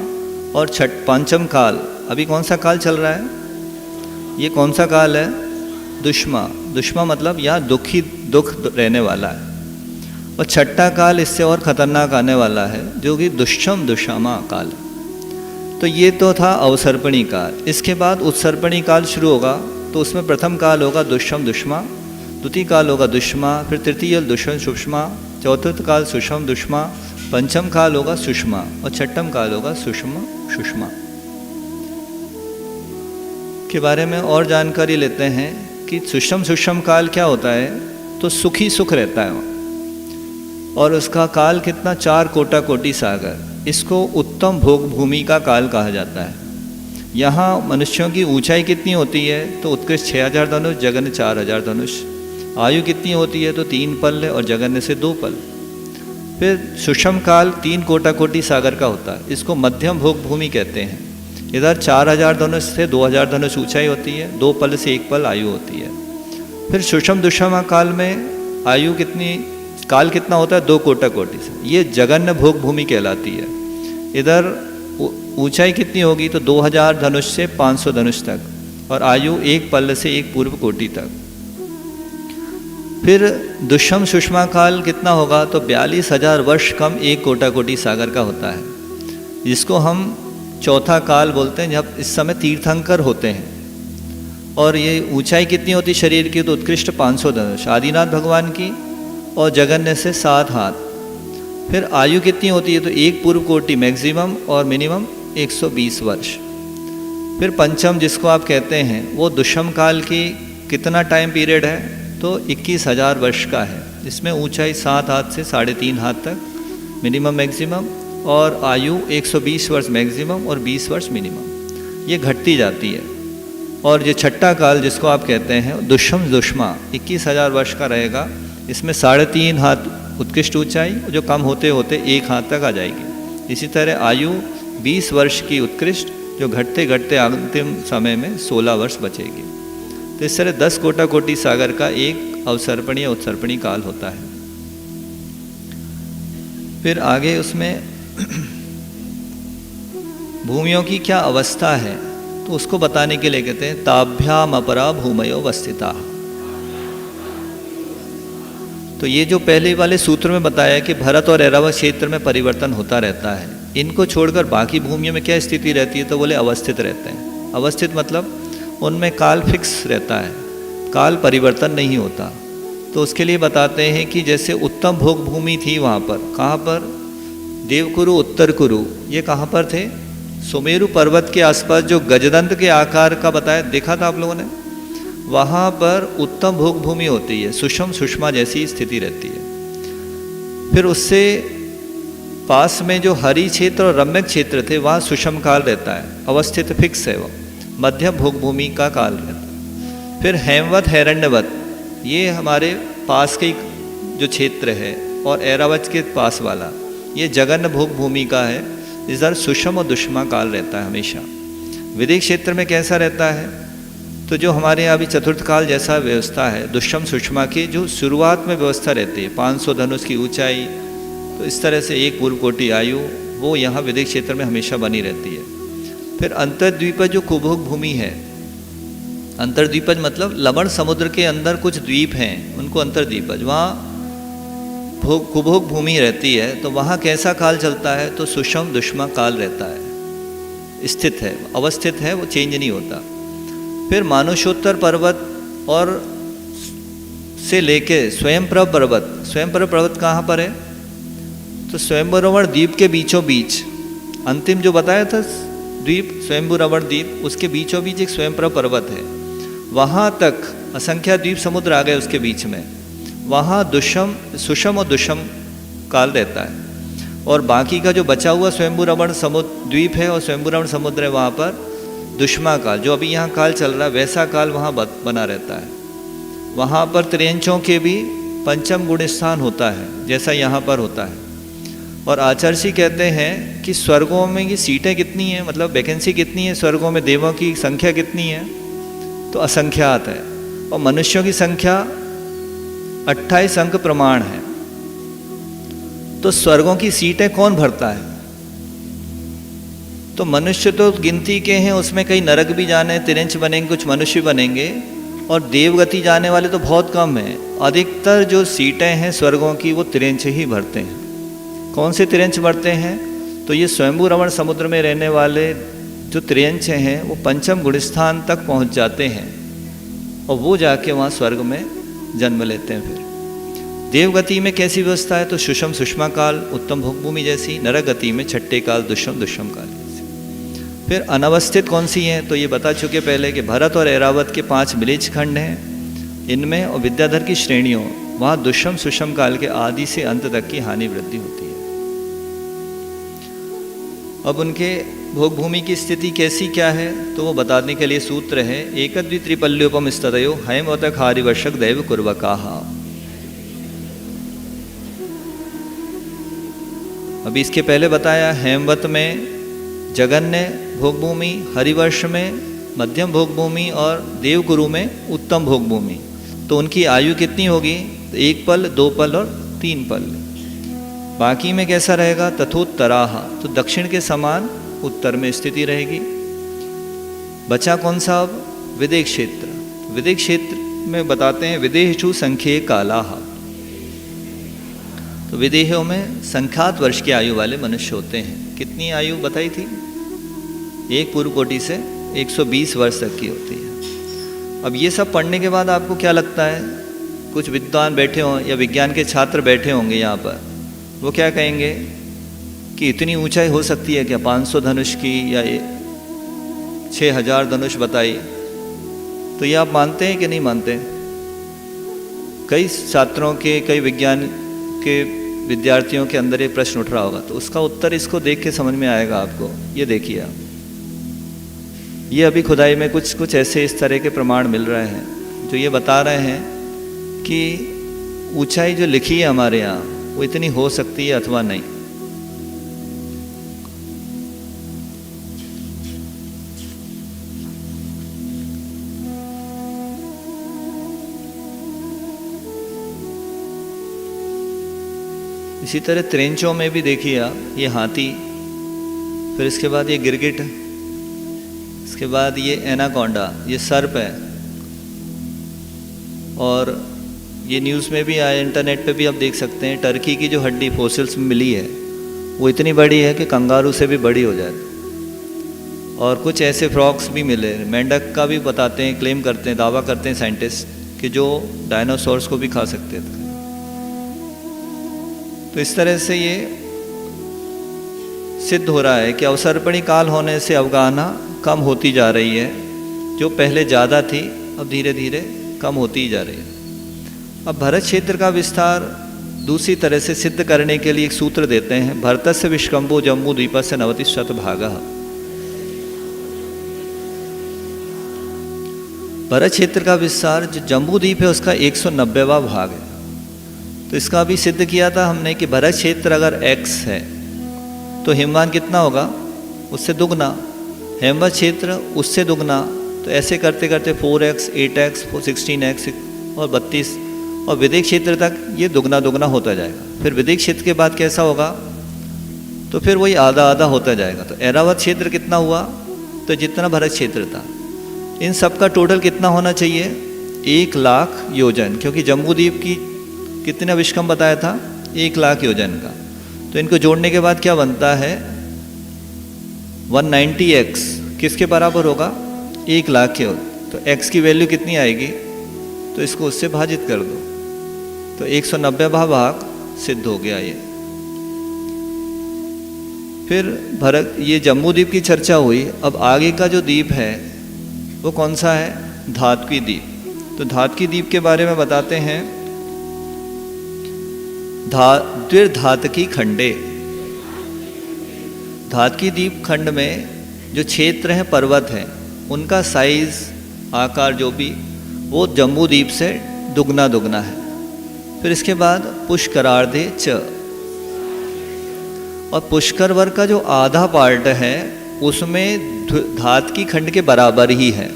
और पंचम काल अभी कौन सा काल चल रहा है? ये कौन सा काल है? दुष्मा। दुष्मा मतलब यहाँ दुख रहने वाला है। और छठा काल इससे और खतरनाक आने वाला है, जो कि दुष्म दुष्मा काल। तो ये तो था अवसर्पणी काल। इसके बाद उत्सर्पणी काल शुरू होगा, तो उसमें प्रथम काल होगा दुष्म दुष्मा, द्वितीय काल होगा दुष्मा, फिर तृतीय दुष्म सुषमा, चतुर्थ काल सुषम दुष्मा, पंचम काल होगा सुषमा, और छठम काल होगा सुषमा सुषमा। के बारे में और जानकारी लेते हैं कि सुषम सुषम काल क्या होता है? तो सुखी सुख रहता है, और उसका काल कितना? 4 कोटा कोटि सागर। इसको उत्तम भोग भूमि का काल कहा जाता है। यहाँ मनुष्यों की ऊंचाई कितनी होती है? तो उत्कृष्ट 6000 धनुष, जगन्य 4000 धनुष। आयु कितनी होती है? तो 3 पल और जगन्य से 2 पल। फिर सुषम काल 3 कोटा कोटि सागर का होता है। इसको मध्यम भोग भूमि कहते हैं। इधर 4000 धनुष से 2000 धनुष ऊंचाई होती है, 2 पल से 1 पल आयु होती है। फिर सुषम दुष्मा काल में आयु कितनी, काल कितना होता है? 2 कोटा कोटि से। ये जगन्य भोग भूमि कहलाती है। इधर ऊंचाई कितनी होगी? तो 2000 धनुष से 500 धनुष तक, और आयु 1 पल से 1 पूर्व कोटि तक। फिर दुष्म सुषमा काल कितना होगा? तो 42,000 वर्ष कम 1 कोटा कोटि सागर का होता है, जिसको हम चौथा काल बोलते हैं, जब इस समय तीर्थंकर होते हैं। और ये ऊंचाई कितनी होती शरीर की? तो उत्कृष्ट 500 धनुष आदिनाथ भगवान की, और जगन्य से 7 हाथ। फिर आयु कितनी होती है? तो 1 पूर्व कोटि मैक्सिमम, और मिनिमम 120 वर्ष। फिर पंचम जिसको आप कहते हैं, वो दुष्म काल की कितना टाइम पीरियड है? तो 21,000 वर्ष का है। इसमें ऊंचाई 7 हाथ से 3.5 हाथ तक मिनिमम मैक्सिमम, और आयु 120 वर्ष मैक्सिमम और 20 वर्ष मिनिमम। ये घटती जाती है। और ये छठा काल जिसको आप कहते हैं दुष्म दुष्मा 21,000 वर्ष का रहेगा। इसमें 3.5 हाथ उत्कृष्ट ऊंचाई, जो कम होते होते 1 हाथ तक आ जाएगी। इसी तरह आयु 20 वर्ष की उत्कृष्ट, जो घटते घटते अंतिम समय में 16 वर्ष बचेगी। तो इस तरह 10 कोटा कोटि सागर का एक अवसर्पणी या उत्सर्पणी काल होता है। फिर आगे उसमें भूमियों की क्या अवस्था है, तो उसको बताने के लिए कहते हैं ताभ्याम अपरा भूमयो वस्थिता। तो ये जो पहले वाले सूत्र में बताया कि भरत और ऐरावत क्षेत्र में परिवर्तन होता रहता है, इनको छोड़कर बाकी भूमियों में क्या स्थिति रहती है? तो बोले अवस्थित रहते हैं। अवस्थित मतलब उनमें काल फिक्स रहता है, काल परिवर्तन नहीं होता। तो उसके लिए बताते हैं कि जैसे उत्तम भोग भूमि थी वहाँ पर, कहाँ पर? देवकुरु उत्तर कुरु, ये कहाँ पर थे? सुमेरु पर्वत के आसपास, जो गजदंत के आकार का बताया, देखा था आप लोगों ने? वहाँ पर उत्तम भोग भूमि होती है, सुषम सुषमा जैसी स्थिति रहती है। फिर उससे पास में जो हरि क्षेत्र और रम्यक क्षेत्र थे, वहाँ सुषम काल रहता है, अवस्थित फिक्स है वो, मध्यम भोग भूमि का काल रहता है। फिर हेमवत हिरण्यवत, ये हमारे पास के जो क्षेत्र है, और ऐरावत के पास वाला ये जगन्य भोग भूमि का है। इधर सुषम और दुष्मा काल रहता है हमेशा। विदिक क्षेत्र में कैसा रहता है? तो जो हमारे यहाँ अभी चतुर्थ काल जैसा व्यवस्था है, दुष्म सुषमा की जो शुरुआत में व्यवस्था रहती है, 500 धनुष की ऊंचाई, तो इस तरह से 1 पूर्व कोटि आयु, वो यहाँ विदिक क्षेत्र में हमेशा बनी रहती है। फिर अंतर्द्वीपज जो कुभोग भूमि है, अंतर्द्वीपज मतलब लवण समुद्र के अंदर कुछ द्वीप हैं, उनको अंतर्द्वीपज, वहाँ कुभोग भूमि रहती है। तो वहाँ कैसा काल चलता है? तो सुषम दुष्मा काल रहता है, स्थित है, अवस्थित है, वो चेंज नहीं होता। फिर मानुषोत्तर पर्वत और से लेके स्वयंप्रभ पर्वत, स्वयंप्रभ पर्वत कहाँ पर है? तो स्वयंभू द्वीप के बीचों बीच, अंतिम जो बताया था द्वीप स्वयंभू द्वीप, उसके बीचों बीच एक स्वयंप्रभ पर्वत है। वहाँ तक असंख्या द्वीप समुद्र आ गए उसके बीच में। वहाँ सुषम और दुषम काल रहता है, और बाकी का जो बचा हुआ स्वयंभू समुद्र द्वीप है और स्वयंभू समुद्र है, वहाँ पर दुष्मा काल, जो अभी यहाँ काल चल रहा है वैसा काल वहाँ बना रहता है। वहाँ पर त्रियंचों के भी पंचम गुण स्थान होता है, जैसा यहाँ पर होता है। और आचार्य जी कहते हैं कि स्वर्गों में की सीटें कितनी हैं, मतलब वैकेंसी कितनी है स्वर्गों में, देवों की संख्या कितनी है? तो असंख्यात है। और मनुष्यों की संख्या 28 अंक प्रमाण है। तो स्वर्गों की सीटें कौन भरता है? तो मनुष्य तो गिनती के हैं, उसमें कई नरक भी जाने, तिरंच बनेंगे, कुछ मनुष्य बनेंगे, और देवगति जाने वाले तो बहुत कम हैं। अधिकतर जो सीटें हैं स्वर्गों की वो तिरंच ही भरते हैं। कौन से तिरंच भरते हैं? तो ये स्वयंभू रमण समुद्र में रहने वाले जो त्रियंच हैं वो पंचम गुणस्थान तक पहुंच जाते हैं, और वो जाके वहाँ स्वर्ग में जन्म लेते हैं। फिर देवगति में कैसी व्यवस्था है? तो सुषम सुषमा काल, उत्तम भोगभूमि जैसी। नरक गति में छठे काल दुष्म दुष्म काल जैसी। फिर अनवस्थित कौन सी हैं? तो ये बता चुके पहले कि भरत और ऐरावत के 5 मिलेज खंड हैं इनमें, और विद्याधर की श्रेणियों, वहाँ दुष्म सुषम काल के आदि से अंत तक की हानि वृद्धि होती है। अब उनके भोगभूमि की स्थिति कैसी क्या है तो वो बताने के लिए सूत्र है, एकद्वि त्रिपल्योपम स्ततयो हैमवत खारिवर्षक दैव कुर्वकाहा। अभी इसके पहले बताया हेमवत में जगन्य भोगभूमि, हरिवर्ष में मध्यम भोगभूमि और देवगुरु में उत्तम भोगभूमि। तो उनकी आयु कितनी होगी? 1 पल, 2 पल और 3 पल। बाकी में कैसा रहेगा? तथोत्तराहा, तो दक्षिण के समान उत्तर में स्थिति रहेगी। बचा कौन सा अब? विदेह क्षेत्र। विदेह क्षेत्र में बताते हैं विदेहेषु संख्ये कालाहा, तो विदेहों में संख्यात वर्ष की आयु वाले मनुष्य होते हैं। कितनी आयु बताई थी? 1 पूर्व कोटि से 120 वर्ष तक की होती है। अब ये सब पढ़ने के बाद आपको क्या लगता है? कुछ विद्वान बैठे हों या विज्ञान के छात्र बैठे होंगे यहाँ पर, वो क्या कहेंगे कि इतनी ऊंचाई हो सकती है क्या? 500 धनुष की या 6000 धनुष बताई, तो ये आप मानते हैं कि नहीं मानते? कई छात्रों के, कई विज्ञान के विद्यार्थियों के अंदर ये प्रश्न उठ रहा होगा, तो उसका उत्तर इसको देख के समझ में आएगा आपको। ये देखिए आप, ये अभी खुदाई में कुछ ऐसे इस तरह के प्रमाण मिल रहे हैं जो ये बता रहे हैं कि ऊंचाई जो लिखी है हमारे यहाँ वो इतनी हो सकती है अथवा नहीं। इसी तरह त्रेंचों में भी देखिए आप, ये हाथी, फिर इसके बाद ये गिरगिट, इसके बाद ये एनाकोंडा, ये सर्प है। और ये न्यूज़ में भी आया, इंटरनेट पे भी आप देख सकते हैं, टर्की की जो हड्डी फोसिल्स में मिली है वो इतनी बड़ी है कि कंगारू से भी बड़ी हो जाए। और कुछ ऐसे फ्रॉग्स भी मिले, मेंढक का भी बताते हैं, क्लेम करते हैं, दावा करते हैं साइंटिस्ट कि जो डायनासोर्स को भी खा सकते थे। तो इस तरह से ये सिद्ध हो रहा है कि अवसर्पणी काल होने से अवगाहना कम होती जा रही है, जो पहले ज़्यादा थी अब धीरे धीरे कम होती ही जा रही है। अब भरत क्षेत्र का विस्तार दूसरी तरह से सिद्ध करने के लिए एक सूत्र देते हैं, भरतस्य विष्कंभो जम्बू द्वीपस्य 90 भागः। भरत क्षेत्र का विस्तार जो जम्बू द्वीप है उसका 190वां भाग है। तो इसका भी सिद्ध किया था हमने कि भरत क्षेत्र अगर x है तो हिमवान कितना होगा? उससे दुगना। हेमवत क्षेत्र उससे दुगना। तो ऐसे करते करते 4x, 8x, 16x और 32 और विदेह क्षेत्र तक ये दुगना दुगना होता जाएगा। फिर विदेह क्षेत्र के बाद कैसा होगा? तो फिर वही आधा आधा होता जाएगा। तो ऐरावत क्षेत्र कितना हुआ? तो जितना भरत क्षेत्र था। इन सब का टोटल कितना होना चाहिए? 1 लाख योजन, क्योंकि जम्बूद्वीप की कितना विष्कम बताया था? 1 लाख योजन का। तो इनको जोड़ने के बाद क्या बनता है? 190x किसके बराबर होगा? 1 लाख के। तो x की वैल्यू कितनी आएगी, तो इसको उससे भाजित कर दो, तो 190वां भाग सिद्ध हो गया ये। फिर भरत, ये जम्बू द्वीप की चर्चा हुई। अब आगे का जो द्वीप है वो कौन सा है, धातकी द्वीप। तो धातकी द्वीप के बारे में बताते हैं। द्विधातकी खंडे, धातकी द्वीप खंड में जो क्षेत्र हैं, पर्वत हैं, उनका साइज, आकार जो भी, वो जम्बू द्वीप से दुगना दुगना है। फिर इसके बाद पुष्करार्धे च, और पुष्कर वर्ग का जो आधा पार्ट है उसमें धातकी खंड के बराबर ही है।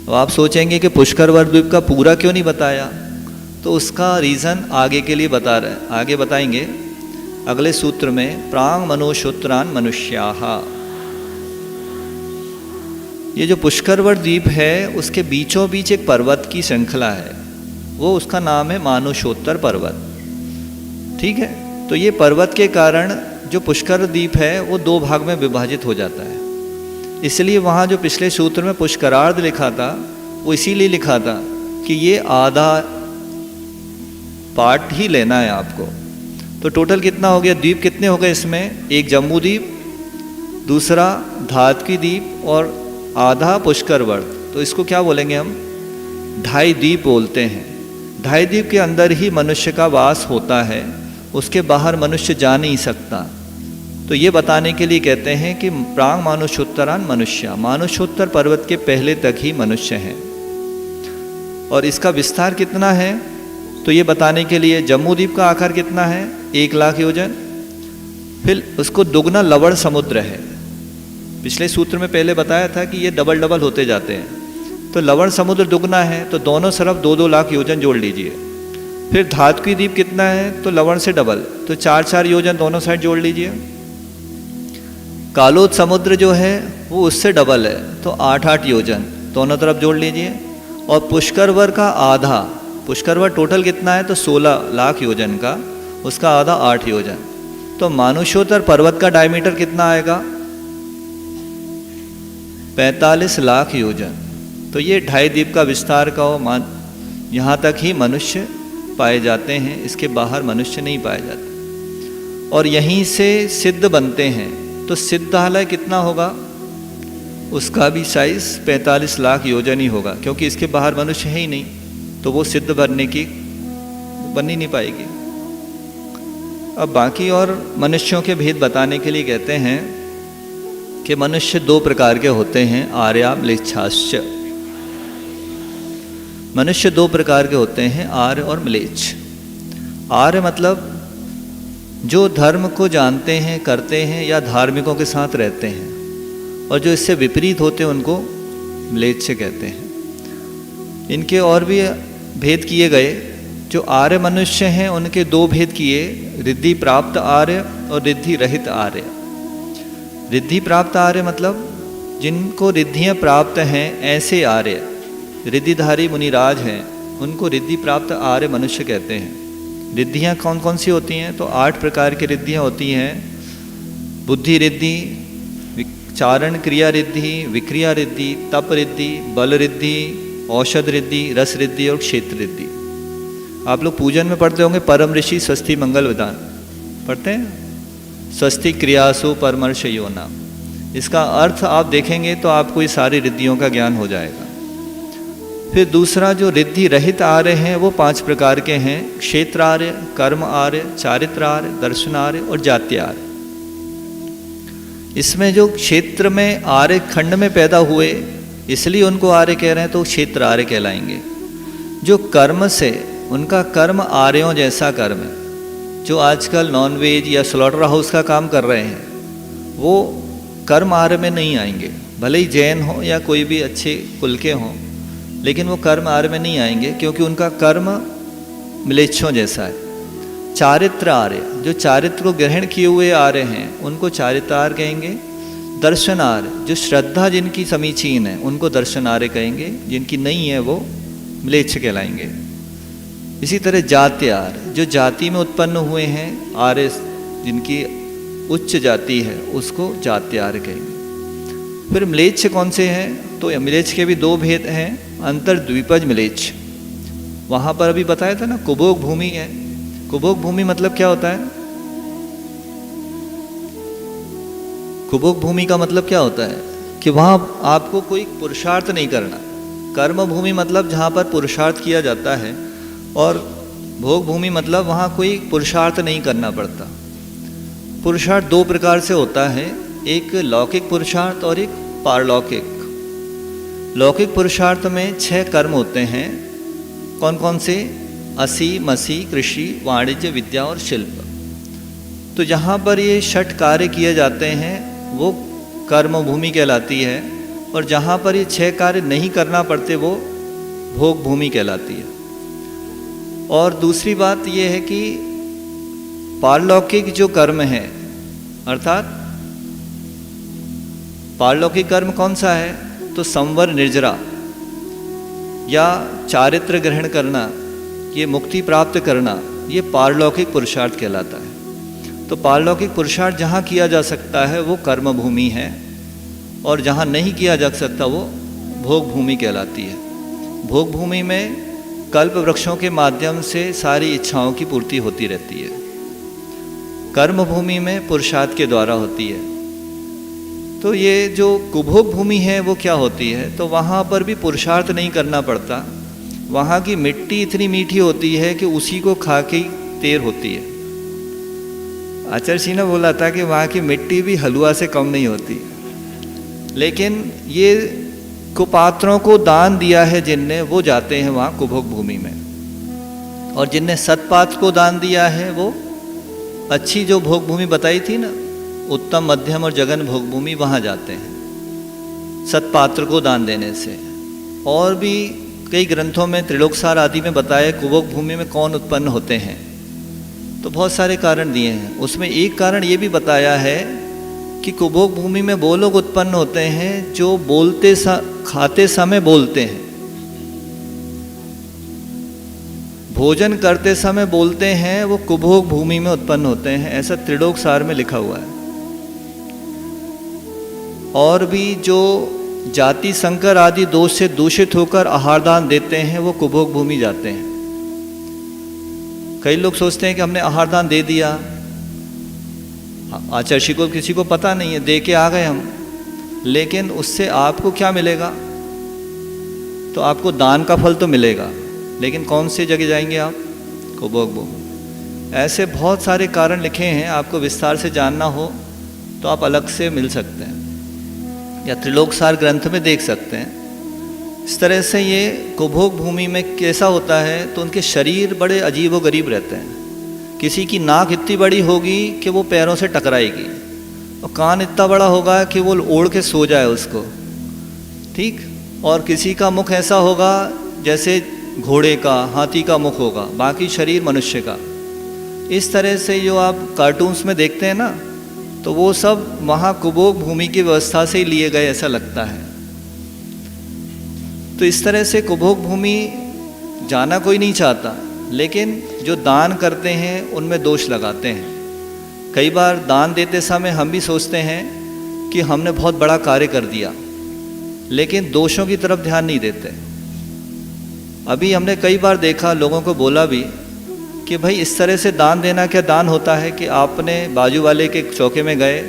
तो आप सोचेंगे कि पुष्कर वर्ग द्वीप का पूरा क्यों नहीं बताया, तो उसका रीज़न आगे के लिए बता रहे हैं, आगे बताएंगे अगले सूत्र में। प्रांग मनुष्योत्तरान मनुष्याः, ये जो पुष्करवत द्वीप है उसके बीचों बीच एक पर्वत की श्रृंखला है, वो उसका नाम है मानुषोत्तर पर्वत। ठीक है, तो ये पर्वत के कारण जो पुष्कर द्वीप है वो दो भाग में विभाजित हो जाता है। इसलिए वहाँ जो पिछले सूत्र में पुष्करार्ध लिखा था वो इसीलिए लिखा था कि ये आधा पार्ट ही लेना है आपको। तो टोटल कितना हो गया, द्वीप कितने हो गए इसमें, एक जम्बू द्वीप, दूसरा धातकी द्वीप और आधा पुष्करवर्त। तो इसको क्या बोलेंगे हम, ढाई द्वीप बोलते हैं। ढाई द्वीप के अंदर ही मनुष्य का वास होता है, उसके बाहर मनुष्य जा नहीं सकता। तो ये बताने के लिए कहते हैं कि प्रांग मानुषोत्तरान मनुष्य, मानुषोत्तर पर्वत के पहले तक ही मनुष्य हैं। और इसका विस्तार कितना है, तो ये बताने के लिए जम्बू द्वीप का आकार कितना है, 1,00,000 योजन। फिर उसको दुगना लवण समुद्र है। पिछले सूत्र में पहले बताया था कि ये डबल डबल होते जाते हैं। तो लवण समुद्र दुगना है, तो दोनों तरफ 2-2 लाख योजन जोड़ लीजिए। फिर धातकी द्वीप कितना है, तो लवण से डबल, तो 4-4 योजन दोनों साइड जोड़ लीजिए। कालोद समुद्र जो है वो उससे डबल है, तो 8-8 योजन दोनों तरफ जोड़ लीजिए। और पुष्करवर का आधा, पुष्करवर टोटल कितना है, तो 16 लाख योजन का, उसका आधा 8 योजन। तो मानुषोत्तर पर्वत का डायमीटर कितना आएगा, 45 लाख योजन। तो ये ढाई द्वीप का विस्तार का हो, यहाँ तक ही मनुष्य पाए जाते हैं, इसके बाहर मनुष्य नहीं पाए जाते। और यहीं से सिद्ध बनते हैं। तो सिद्धालय कितना होगा, उसका भी साइज 45 लाख योजन ही होगा, क्योंकि इसके बाहर मनुष्य है ही नहीं, तो वो सिद्ध बनने की बन ही नहीं पाएगी। अब बाकी और मनुष्यों के भेद बताने के लिए कहते हैं कि मनुष्य 2 प्रकार के होते हैं, आर्या म्लेच्छाश्च। मनुष्य 2 प्रकार के होते हैं, आर्य और म्लेच्छ। आर्य मतलब जो धर्म को जानते हैं, करते हैं या धार्मिकों के साथ रहते हैं, और जो इससे विपरीत होते हैं उनको म्लेच्छ कहते हैं। इनके और भी भेद किए गए। जो आर्य मनुष्य हैं उनके 2 भेद किए, रिद्धि प्राप्त आर्य और रिद्धि रहित आर्य। रिद्धि प्राप्त आर्य मतलब जिनको रिद्धियाँ प्राप्त हैं ऐसे आर्य, रिद्धिधारी मुनिराज हैं, उनको रिद्धि प्राप्त आर्य मनुष्य कहते हैं। रिद्धियाँ कौन कौन सी होती हैं, तो 8 प्रकार की रिद्धियाँ होती हैं। बुद्धि रिद्धि, चारण क्रिया रिद्धि, विक्रिया रिद्धि, तप रिद्धि, बल रिद्धि, औषध रिद्धि, रस रिद्धि और क्षेत्र रिद्धि। आप लोग पूजन में पढ़ते होंगे परम ऋषि स्वस्ति मंगल विधान, पढ़ते हैं, स्वस्ति क्रियासु परमर्शयो नाम। इसका अर्थ आप देखेंगे तो आपको ये सारी रिद्धियों का ज्ञान हो जाएगा। फिर दूसरा जो रिद्धि रहित आर्य हैं वो 5 प्रकार के हैं, क्षेत्र आर्य, कर्म आर्य, चारित्र आर्य, दर्शन आर्य और जात्य आर्य। इसमें जो क्षेत्र में आर्य खंड में पैदा हुए इसलिए उनको आर्य कह रहे हैं, तो क्षेत्र आर्य कहलाएंगे। जो कर्म से, उनका कर्म आर्यों जैसा कर्म है, जो आजकल नॉनवेज या स्लॉटर हाउस का काम कर रहे हैं वो कर्म आर्य में नहीं आएंगे। भले ही जैन हो या कोई भी अच्छे कुल के हों, लेकिन वो कर्म आर्य में नहीं आएंगे, क्योंकि उनका कर्म म्लेच्छों जैसा है। चारित्र आर्य, जो चारित्र को ग्रहण किए हुए आर्य हैं उनको चारित्र आर्य कहेंगे। दर्शन आर्य, जो श्रद्धा जिनकी समीचीन है उनको दर्शन आर्य कहेंगे, जिनकी नहीं है वो म्लेच्छ कहलाएंगे। इसी तरह जात्य आर्य, जो जाति में उत्पन्न हुए हैं आर्य, जिनकी उच्च जाति है उसको जात्य आर्य कहेंगे। फिर म्लेच्छ कौन से हैं, तो तो मिलेच्छ के भी दो भेद हैं, अंतर्द्विपज मिलेच्छ। वहाँ पर अभी बताया था ना, कुभोग भूमि है। कुभोग भूमि मतलब क्या होता है? कुभोग भूमि का मतलब क्या होता है कि वहाँ आपको कोई पुरुषार्थ नहीं करना। कर्म भूमि मतलब जहाँ पर पुरुषार्थ किया जाता है, और भोग भूमि मतलब वहाँ कोई पुरुषार्थ नहीं करना पड़ता। पुरुषार्थ दो प्रकार से होता है, एक लौकिक पुरुषार्थ और एक पारलौकिक। लौकिक पुरुषार्थ में 6 कर्म होते हैं। कौन कौन से? असी, मसी, कृषि, वाणिज्य, विद्या और शिल्प। तो जहाँ पर ये 6 कार्य किए जाते हैं वो कर्म भूमि कहलाती है, और जहाँ पर ये 6 कार्य नहीं करना पड़ते वो भोग भूमि कहलाती है। और दूसरी बात ये है कि पारलौकिक जो कर्म है, अर्थात पारलौकिक कर्म कौन सा है? तो संवर निर्जरा या चारित्र ग्रहण करना, ये मुक्ति प्राप्त करना, ये पारलौकिक पुरुषार्थ कहलाता है। तो पारलौकिक पुरुषार्थ जहाँ किया जा सकता है वो कर्म भूमि है, और जहाँ नहीं किया जा सकता वो भोग भूमि कहलाती है। भोग भूमि में कल्प वृक्षों के माध्यम से सारी इच्छाओं की पूर्ति होती रहती है। कर्म भूमि में पुरुषार्थ के द्वारा होती है। तो ये जो कुभोग भूमि है वो क्या होती है? तो वहाँ पर भी पुरुषार्थ नहीं करना पड़ता। वहाँ की मिट्टी इतनी मीठी होती है कि उसी को खा के तैर होती है। आचार्य जी ने बोला था कि वहाँ की मिट्टी भी हलवा से कम नहीं होती। लेकिन ये कुपात्रों को दान दिया है जिनने, वो जाते हैं वहाँ कुभोग भूमि में, और जिनने सत्पात्र को दान दिया है वो अच्छी जो भोग भूमि बताई थी ना, उत्तम, मध्यम और जघन भोग भूमि, वहाँ जाते हैं सत्पात्र को दान देने से। और भी कई ग्रंथों में, त्रिलोकसार आदि में बताया कुभोग भूमि में कौन उत्पन्न होते हैं। तो बहुत सारे कारण दिए हैं। उसमें एक कारण ये भी बताया है कि कुभोग भूमि में वो लोग उत्पन्न होते हैं जो खाते समय बोलते हैं, भोजन करते समय बोलते हैं, वो कुभोग भूमि में उत्पन्न होते हैं। ऐसा त्रिलोकसार में लिखा हुआ है। और भी जो जाति संकर आदि दोष से दूषित होकर आहारदान देते हैं वो कुभोग भूमि जाते हैं। कई लोग सोचते हैं कि हमने आहारदान दे दिया, आचार्य को किसी को पता नहीं है, दे के आ गए हम, लेकिन उससे आपको क्या मिलेगा? तो आपको दान का फल तो मिलेगा, लेकिन कौन से जगह जाएंगे आप? कुभोग भूमि। ऐसे बहुत सारे कारण लिखे हैं, आपको विस्तार से जानना हो तो आप अलग से मिल सकते हैं या त्रिलोकसार ग्रंथ में देख सकते हैं। इस तरह से ये कुभोग भूमि में कैसा होता है, तो उनके शरीर बड़े अजीब व गरीब रहते हैं। किसी की नाक इतनी बड़ी होगी कि वो पैरों से टकराएगी, और कान इतना बड़ा होगा कि वो ओढ़ के सो जाए उसको, ठीक। और किसी का मुख ऐसा होगा जैसे घोड़े का, हाथी का मुख होगा, बाकी शरीर मनुष्य का। इस तरह से जो आप कार्टून्स में देखते हैं ना, तो वो सब वहाँ कुभोग भूमि की व्यवस्था से ही लिए गए ऐसा लगता है। तो इस तरह से कुभोग भूमि जाना कोई नहीं चाहता, लेकिन जो दान करते हैं उनमें दोष लगाते हैं। कई बार दान देते समय हम भी सोचते हैं कि हमने बहुत बड़ा कार्य कर दिया, लेकिन दोषों की तरफ ध्यान नहीं देते। अभी हमने कई बार देखा, लोगों को बोला भी कि भाई इस तरह से दान देना क्या दान होता है कि आपने बाजू वाले के चौके में गए,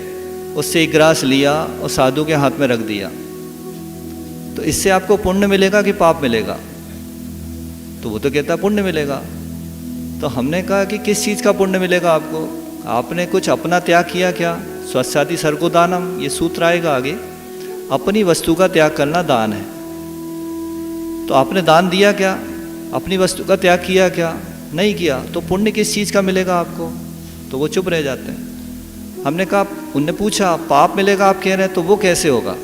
उससे एक गिलास लिया और साधु के हाथ में रख दिया, तो इससे आपको पुण्य मिलेगा कि पाप मिलेगा? तो वो तो कहता पुण्य मिलेगा। तो हमने कहा कि किस चीज़ का पुण्य मिलेगा आपको? आपने कुछ अपना त्याग किया क्या? स्वस्याति सर्गो दानम, ये सूत्र आएगा आगे। अपनी वस्तु का त्याग करना दान है। तो आपने दान दिया क्या? अपनी वस्तु का त्याग किया क्या? नहीं किया। तो पुण्य किस चीज़ का मिलेगा आपको? तो वो चुप रह जाते हैं। हमने कहा, उनने पूछा पाप मिलेगा आप कह रहे हैं, तो वो कैसे होगा?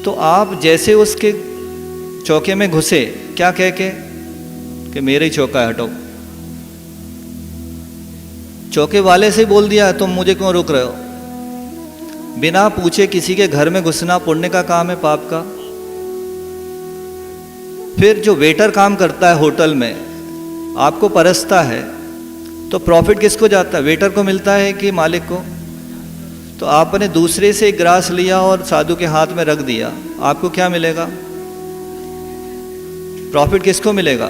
तो आप जैसे उसके चौके में घुसे, क्या कह के कि मेरे ही चौका है, हटो। चौके वाले से बोल दिया तुम मुझे क्यों रोक रहे हो? बिना पूछे किसी के घर में घुसना पुण्य का काम है, पाप का? फिर जो वेटर काम करता है होटल में, आपको परसता है, तो प्रॉफिट किसको जाता है? वेटर को मिलता है कि मालिक को? तो आपने दूसरे से एक ग्रास लिया और साधु के हाथ में रख दिया, आपको क्या मिलेगा? प्रॉफिट किसको मिलेगा?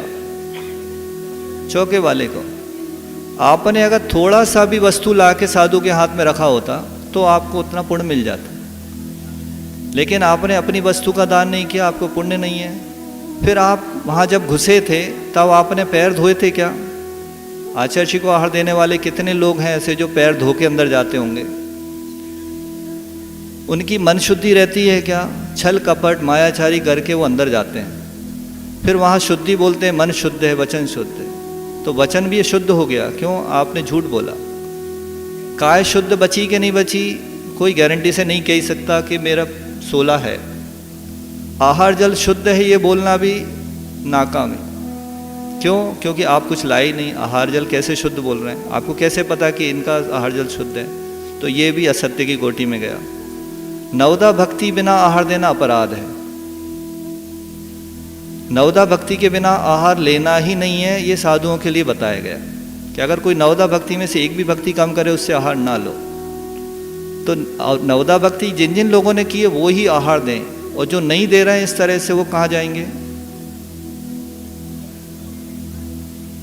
चौके वाले को। आपने अगर थोड़ा सा भी वस्तु ला के साधु के हाथ में रखा होता तो आपको उतना पुण्य मिल जाता, लेकिन आपने अपनी वस्तु का दान नहीं किया, आपको पुण्य नहीं है। फिर आप वहाँ जब घुसे थे तब आपने पैर धोए थे क्या? आचार्य को आहार देने वाले कितने लोग हैं ऐसे जो पैर धो के अंदर जाते होंगे? उनकी मन शुद्धि रहती है क्या? छल कपट मायाचारी करके वो अंदर जाते हैं, फिर वहाँ शुद्धि बोलते हैं, मन शुद्ध है, वचन शुद्ध है। तो वचन भी शुद्ध हो गया, क्यों? आपने झूठ बोला। काय शुद्ध बची कि नहीं बची, कोई गारंटी से नहीं कह सकता कि मेरा 16 है। आहार जल शुद्ध है ये बोलना भी नाकाम है। क्यों? क्योंकि आप कुछ लाए ही नहीं। आहार जल कैसे शुद्ध बोल रहे हैं? आपको कैसे पता कि इनका आहार जल शुद्ध है? तो ये भी असत्य की कोटि में गया। नवदा भक्ति बिना आहार देना अपराध है। नवदा भक्ति के बिना आहार लेना ही नहीं है, ये साधुओं के लिए बताया गया कि अगर कोई नवदा भक्ति में से एक भी भक्ति कम करे उससे आहार ना लो। तो नवदा भक्ति जिन जिन लोगों ने की है वो ही आहार दें, और जो नहीं दे रहे हैं इस तरह से वो कहाँ जाएंगे?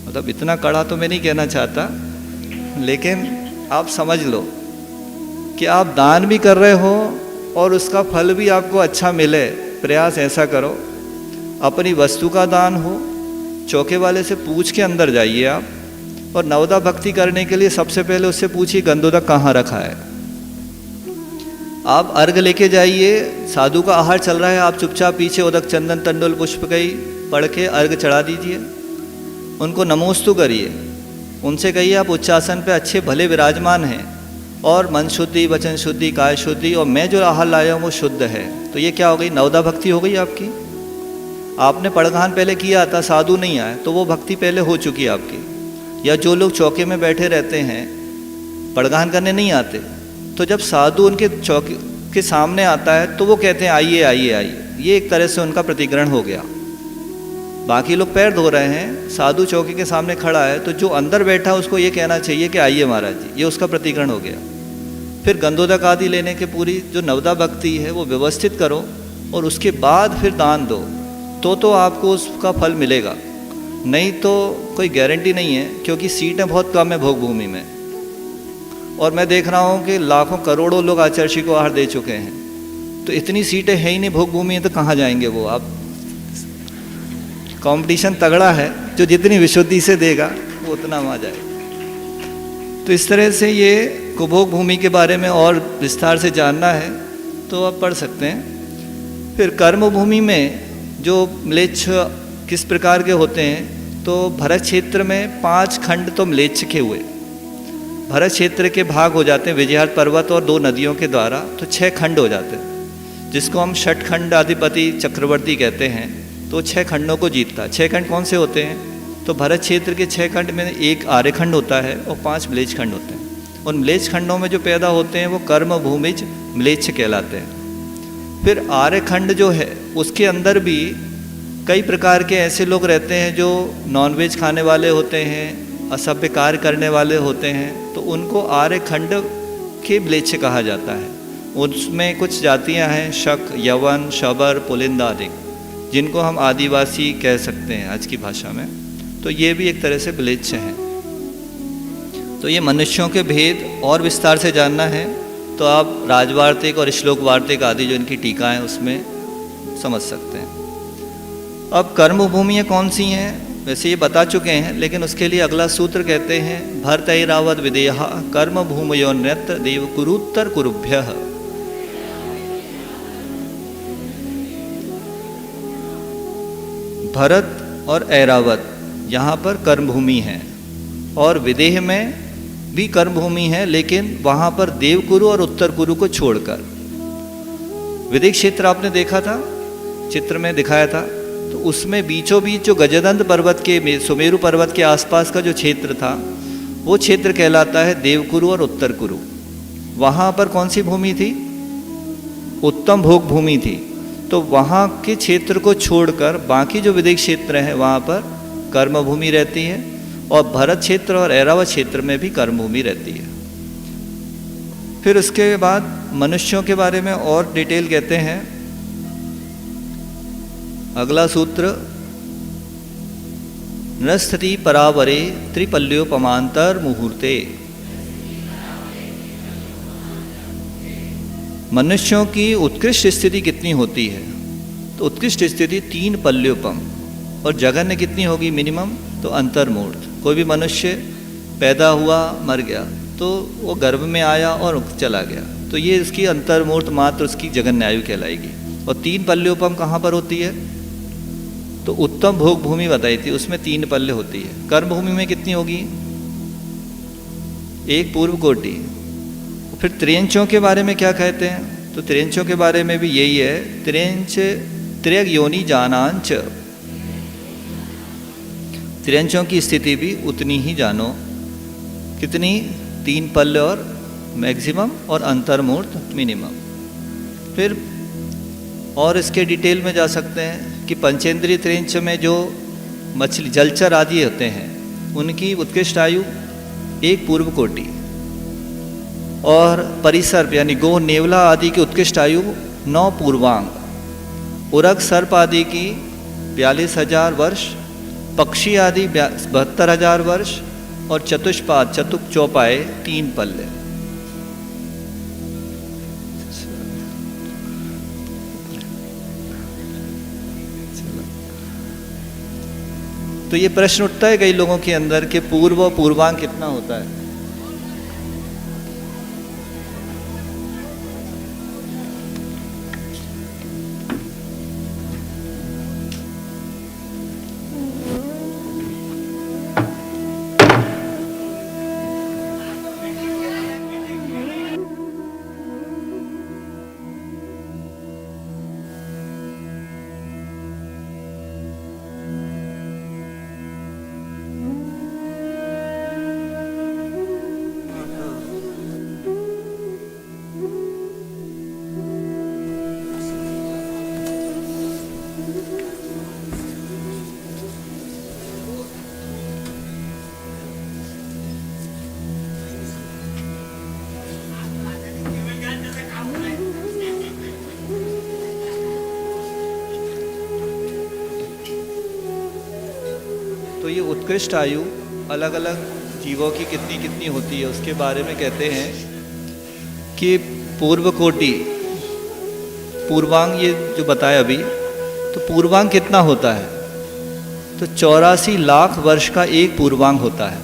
मतलब इतना कड़ा तो मैं नहीं कहना चाहता, लेकिन आप समझ लो कि आप दान भी कर रहे हो और उसका फल भी आपको अच्छा मिले। प्रयास ऐसा करो, अपनी वस्तु का दान हो, चौके वाले से पूछ के अंदर जाइए आप। और नवदा भक्ति करने के लिए सबसे पहले उससे पूछिए गंधोदक कहाँ रखा है। आप अर्घ लेके जाइए, साधु का आहार चल रहा है, आप चुपचाप पीछे उदक चंदन तंडुल पुष्प कई पढ़ के अर्घ चढ़ा दीजिए। उनको नमोस्तु करिए, उनसे कहिए आप उच्चासन पे अच्छे भले विराजमान हैं और मन शुद्धि, वचन शुद्धि, काय शुद्धि, और मैं जो आहार लाया हूँ वो शुद्ध है। तो ये क्या हो गई? नवदा भक्ति हो गई आपकी। आपने पड़घान पहले किया था, साधु नहीं आए, तो वो भक्ति पहले हो चुकी है आपकी। या जो लोग चौके में बैठे रहते हैं, पड़घान करने नहीं आते, तो जब साधु उनके चौके के सामने आता है तो वो कहते हैं आइए आइए आइए, ये एक तरह से उनका प्रतिग्रहण हो गया। बाकी लोग पैर धो रहे हैं, साधु चौके के सामने खड़ा है, तो जो अंदर बैठा उसको ये कहना चाहिए कि आइए महाराज जी, ये उसका प्रतिग्रहण हो गया। फिर गंधोदक आदि लेने के पूरी जो नवदा भक्ति है वो व्यवस्थित करो और उसके बाद फिर दान दो, तो आपको उसका फल मिलेगा। नहीं तो कोई गारंटी नहीं है, क्योंकि सीटें बहुत कम है भोग भूमि में। और मैं देख रहा हूँ कि लाखों करोड़ों लोग आचार्य को आहार दे चुके हैं, तो इतनी सीटें है ही नहीं भोग भूमि में, तो कहाँ जाएंगे वो? आप कंपटीशन तगड़ा है, जो जितनी विशुद्धि से देगा वो उतना वहाँ जाएगा। तो इस तरह से ये कुभोग भूमि के बारे में और विस्तार से जानना है तो आप पढ़ सकते हैं। फिर कर्म भूमि में जो म्लेच्छ किस प्रकार के होते हैं, तो भरत क्षेत्र में 5 खंड तो म्लेच्छ के हुए। भरत क्षेत्र के भाग हो जाते हैं विजयहार पर्वत और 2 नदियों के द्वारा, तो 6 खंड हो जाते हैं, जिसको हम षटखंड अधिपति चक्रवर्ती कहते हैं। तो 6 खंडों को जीतता है। 6 खंड कौन से होते हैं? तो भरत क्षेत्र के 6 खंड में एक आर्यखंड होता है और 5 म्लेच्छ खंड होते हैं। उन म्लेच्छ खंडों में जो पैदा होते हैं वो कर्म भूमिज म्लेच्छ कहलाते हैं। फिर आर्यखंड जो है उसके अंदर भी कई प्रकार के ऐसे लोग रहते हैं जो नॉनवेज खाने वाले होते हैं, असभ्य कार्य करने वाले होते हैं, तो उनको आर्यखंड के म्लेच्छ कहा जाता है। उसमें कुछ जातियां हैं, शक, यवन, शबर, पुलिंदा आदि, जिनको हम आदिवासी कह सकते हैं आज की भाषा में। तो ये भी एक तरह से म्लेच्छ हैं। तो ये मनुष्यों के भेद और विस्तार से जानना है तो आप राजवार्तिक और श्लोक वार्तिक आदि जो इनकी टीका है उसमें समझ सकते हैं। अब कर्म भूमियाँ कौन सी हैं? वैसे ये बता चुके हैं, लेकिन उसके लिए अगला सूत्र कहते हैं भरतैरावत विदेहा कर्म भूमयोन्यत्र देव कुरुत्तर कुरुभ्यः। भरत और ऐरावत यहाँ पर कर्म भूमि है, और विदेह में भी कर्म भूमि है, लेकिन वहाँ पर देवकुरु और उत्तर कुरु को छोड़कर। विदेह क्षेत्र आपने देखा था, चित्र में दिखाया था, तो उसमें बीचों बीच जो गजदंत पर्वत के, सुमेरु पर्वत के आसपास का जो क्षेत्र था वो क्षेत्र कहलाता है देवकुरु और उत्तर कुरु। वहाँ पर कौन सी भूमि थी? उत्तम भोग भूमि थी। तो वहाँ के क्षेत्र को छोड़कर बाकी जो विदेह क्षेत्र है वहाँ पर कर्म भूमि रहती है, और भरत क्षेत्र और ऐरावत क्षेत्र में भी कर्म भूमि रहती है। फिर उसके बाद मनुष्यों के बारे में और डिटेल कहते हैं। अगला सूत्र, नृस्थति परावरे त्रिपल्योपमांतर मुहूर्ते। मनुष्यों की उत्कृष्ट स्थिति कितनी होती है? तो उत्कृष्ट स्थिति 3 पल्योपम, और जघन्य कितनी होगी मिनिमम? तो अंतर्मूर्त। कोई भी मनुष्य पैदा हुआ मर गया तो वो गर्भ में आया और चला गया, तो ये इसकी अंतर्मूर्त मात्र उसकी जघन्य आयु कहलाएगी। और 3 पल्योपम कहाँ पर होती है? तो उत्तम भोग भूमि बताई थी, उसमें 3 पल्य होती है। कर्म भूमि में कितनी होगी? 1 पूर्व कोटि। फिर त्रेंचों के बारे में क्या कहते हैं? तो त्रेंचों के बारे में भी यही है, त्रेंच त्र्यग योनि जानांच। त्रेंचों की स्थिति भी उतनी ही जानो। कितनी? 3 पल्य और मैक्सिमम, और अंतर्मूर्त मिनिमम। फिर और इसके डिटेल में जा सकते हैं कि पंचेंद्रीय त्रेंच में जो मछली जलचर आदि होते हैं उनकी उत्कृष्ट आयु 1 पूर्व कोटि, और परिसर्प यानी गो नेवला आदि की उत्कृष्ट आयु 9 पूर्वांग, उरग सर्प आदि की 42,000 वर्ष, पक्षी आदि 72,000 वर्ष, और चतुष्पाद चतुक चौपाए 3 पल्ले। तो ये प्रश्न उठता है कई लोगों के अंदर कि पूर्व और पूर्वांग कितना होता है? तो ये उत्कृष्ट आयु अलग अलग जीवों की कितनी कितनी होती है उसके बारे में कहते हैं कि पूर्व कोटि पूर्वांग, ये जो बताया अभी, तो पूर्वांग कितना होता है? तो 84 लाख वर्ष का एक पूर्वांग होता है।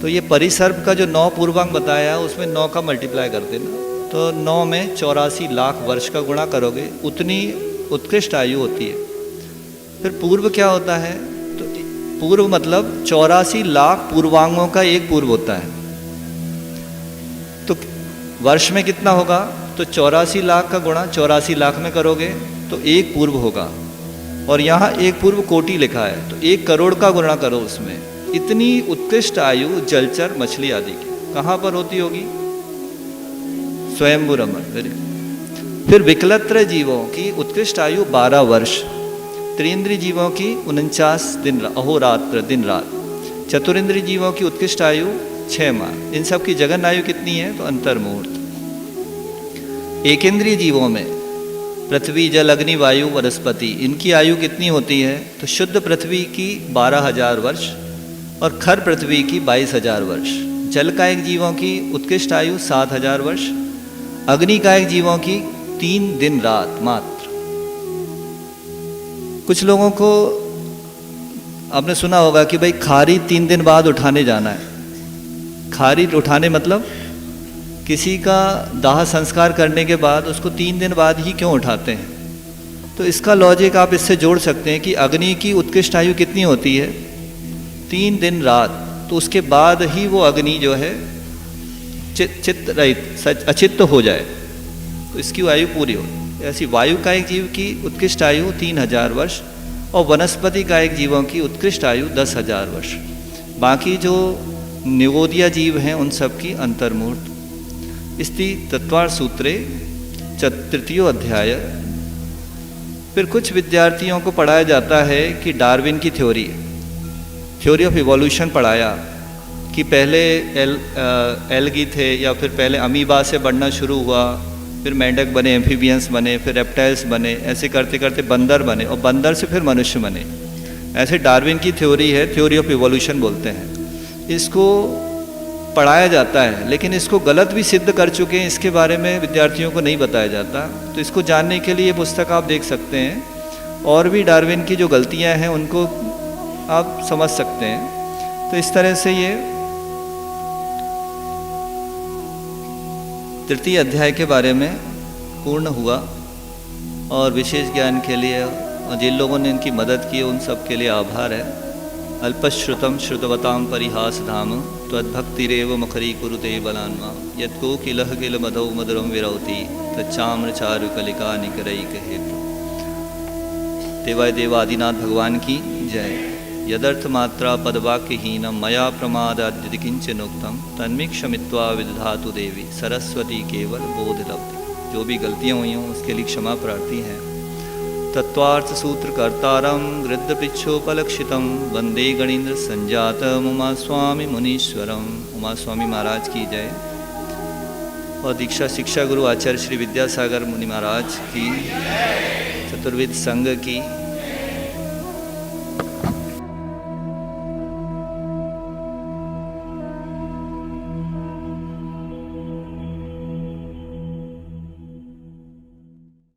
तो ये परिसर्प का जो 9 पूर्वांग बताया है उसमें 9 का मल्टीप्लाई कर देना, तो 9 में 84 लाख वर्ष का गुणा करोगे, उतनी उत्कृष्ट आयु होती है। फिर पूर्व क्या होता है? तो पूर्व मतलब 84 लाख पूर्वांगों का एक पूर्व होता है। तो वर्ष में कितना होगा? तो 84 लाख का गुणा 84 लाख में करोगे तो एक पूर्व होगा, और यहाँ एक पूर्व कोटि लिखा है तो 1 करोड़ का गुणा करो उसमें। इतनी उत्कृष्ट आयु जलचर मछली आदि की कहाँ पर होती होगी? स्वयंभू रमन। फिर विकलत्र जीवों की उत्कृष्ट आयु 12 वर्ष, त्रिंद्रिय जीवों की 49 दिन अहोरात्र दिन रात, चतुरिंद्रिय जीवों की उत्कृष्ट आयु 6 माह। इन सब की जगन आयु कितनी है? तो अंतर्मुहूर्त। एकेंद्रीय जीवों में पृथ्वी जल अग्नि वायु वनस्पति, इनकी आयु कितनी होती है? तो शुद्ध पृथ्वी की 12,000 वर्ष और खर पृथ्वी की 22,000 वर्ष। जल कायक जीवों की उत्कृष्ट आयु 7,000 वर्ष, अग्नि कायक जीवों की 3 दिन रात मात्र। कुछ लोगों को आपने सुना होगा कि भाई खारी 3 दिन बाद उठाने जाना है। खारी उठाने मतलब किसी का दाह संस्कार करने के बाद उसको 3 दिन बाद ही क्यों उठाते हैं? तो इसका लॉजिक आप इससे जोड़ सकते हैं कि अग्नि की उत्कृष्ट आयु कितनी होती है? 3 दिन रात। तो उसके बाद ही वो अग्नि जो है चित्त रहित अचित्त हो जाए तो इसकी आयु पूरी हो। ऐसी वायु कायिक जीव की उत्कृष्ट आयु 3,000 वर्ष और वनस्पति कायिक जीवों की उत्कृष्ट आयु 10,000 वर्ष। बाकी जो निगोदिया जीव हैं उन सब की अंतर्मूर्त। इति तत्वार्थ सूत्रे 3 अध्याय। फिर कुछ विद्यार्थियों को पढ़ाया जाता है कि डार्विन की थ्योरी ऑफ इवोल्यूशन पढ़ाया कि पहले एल्गी थे या फिर पहले अमीबा से बढ़ना शुरू हुआ, फिर मेंढक बने, एम्फीबियंस बने, फिर रेप्टाइल्स बने, ऐसे करते करते बंदर बने और बंदर से फिर मनुष्य बने। ऐसे डार्विन की थ्योरी है, थ्योरी ऑफ इवोल्यूशन बोलते हैं। इसको पढ़ाया जाता है लेकिन इसको गलत भी सिद्ध कर चुके हैं, इसके बारे में विद्यार्थियों को नहीं बताया जाता। तो इसको जानने के लिए ये पुस्तक आप देख सकते हैं, और भी डार्विन की जो गलतियां हैं उनको आप समझ सकते हैं। तो इस तरह से ये तृतीय अध्याय के बारे में पूर्ण हुआ। और विशेष ज्ञान के लिए और जिन लोगों ने इनकी मदद की उन सब के लिए आभार है। अल्पश्रुतम श्रुतवताम परिहास धाम त्वद्भक्तिरेव मखरी कुरुते बलान्मा यत्को किलह किल मधौ मधुरम विरौती तच्चाम्र चारु कलिका निकरई कहे। देवाय देवादिनाथ भगवान की जय। यदर्थ मात्रा पदवाक्यहीनम मया प्रमादाद्यति किंचनोक्तम तन्मीक्षमित्वा विदधातु देवी सरस्वती केवल बोधलब्धि। जो भी गलतियाँ हुई हों उसके लिए क्षमा प्रार्थी हैं। तत्वार्थ सूत्र कर्तारम गृद्धपिच्छोपलक्षितम वंदे गणेन्द्र संजातम उमा स्वामी मुनीश्वरम। उमा स्वामी महाराज की जय। और दीक्षा शिक्षा गुरु आचार्य श्री विद्यासागर मुनि महाराज की, चतुर्विद संघ की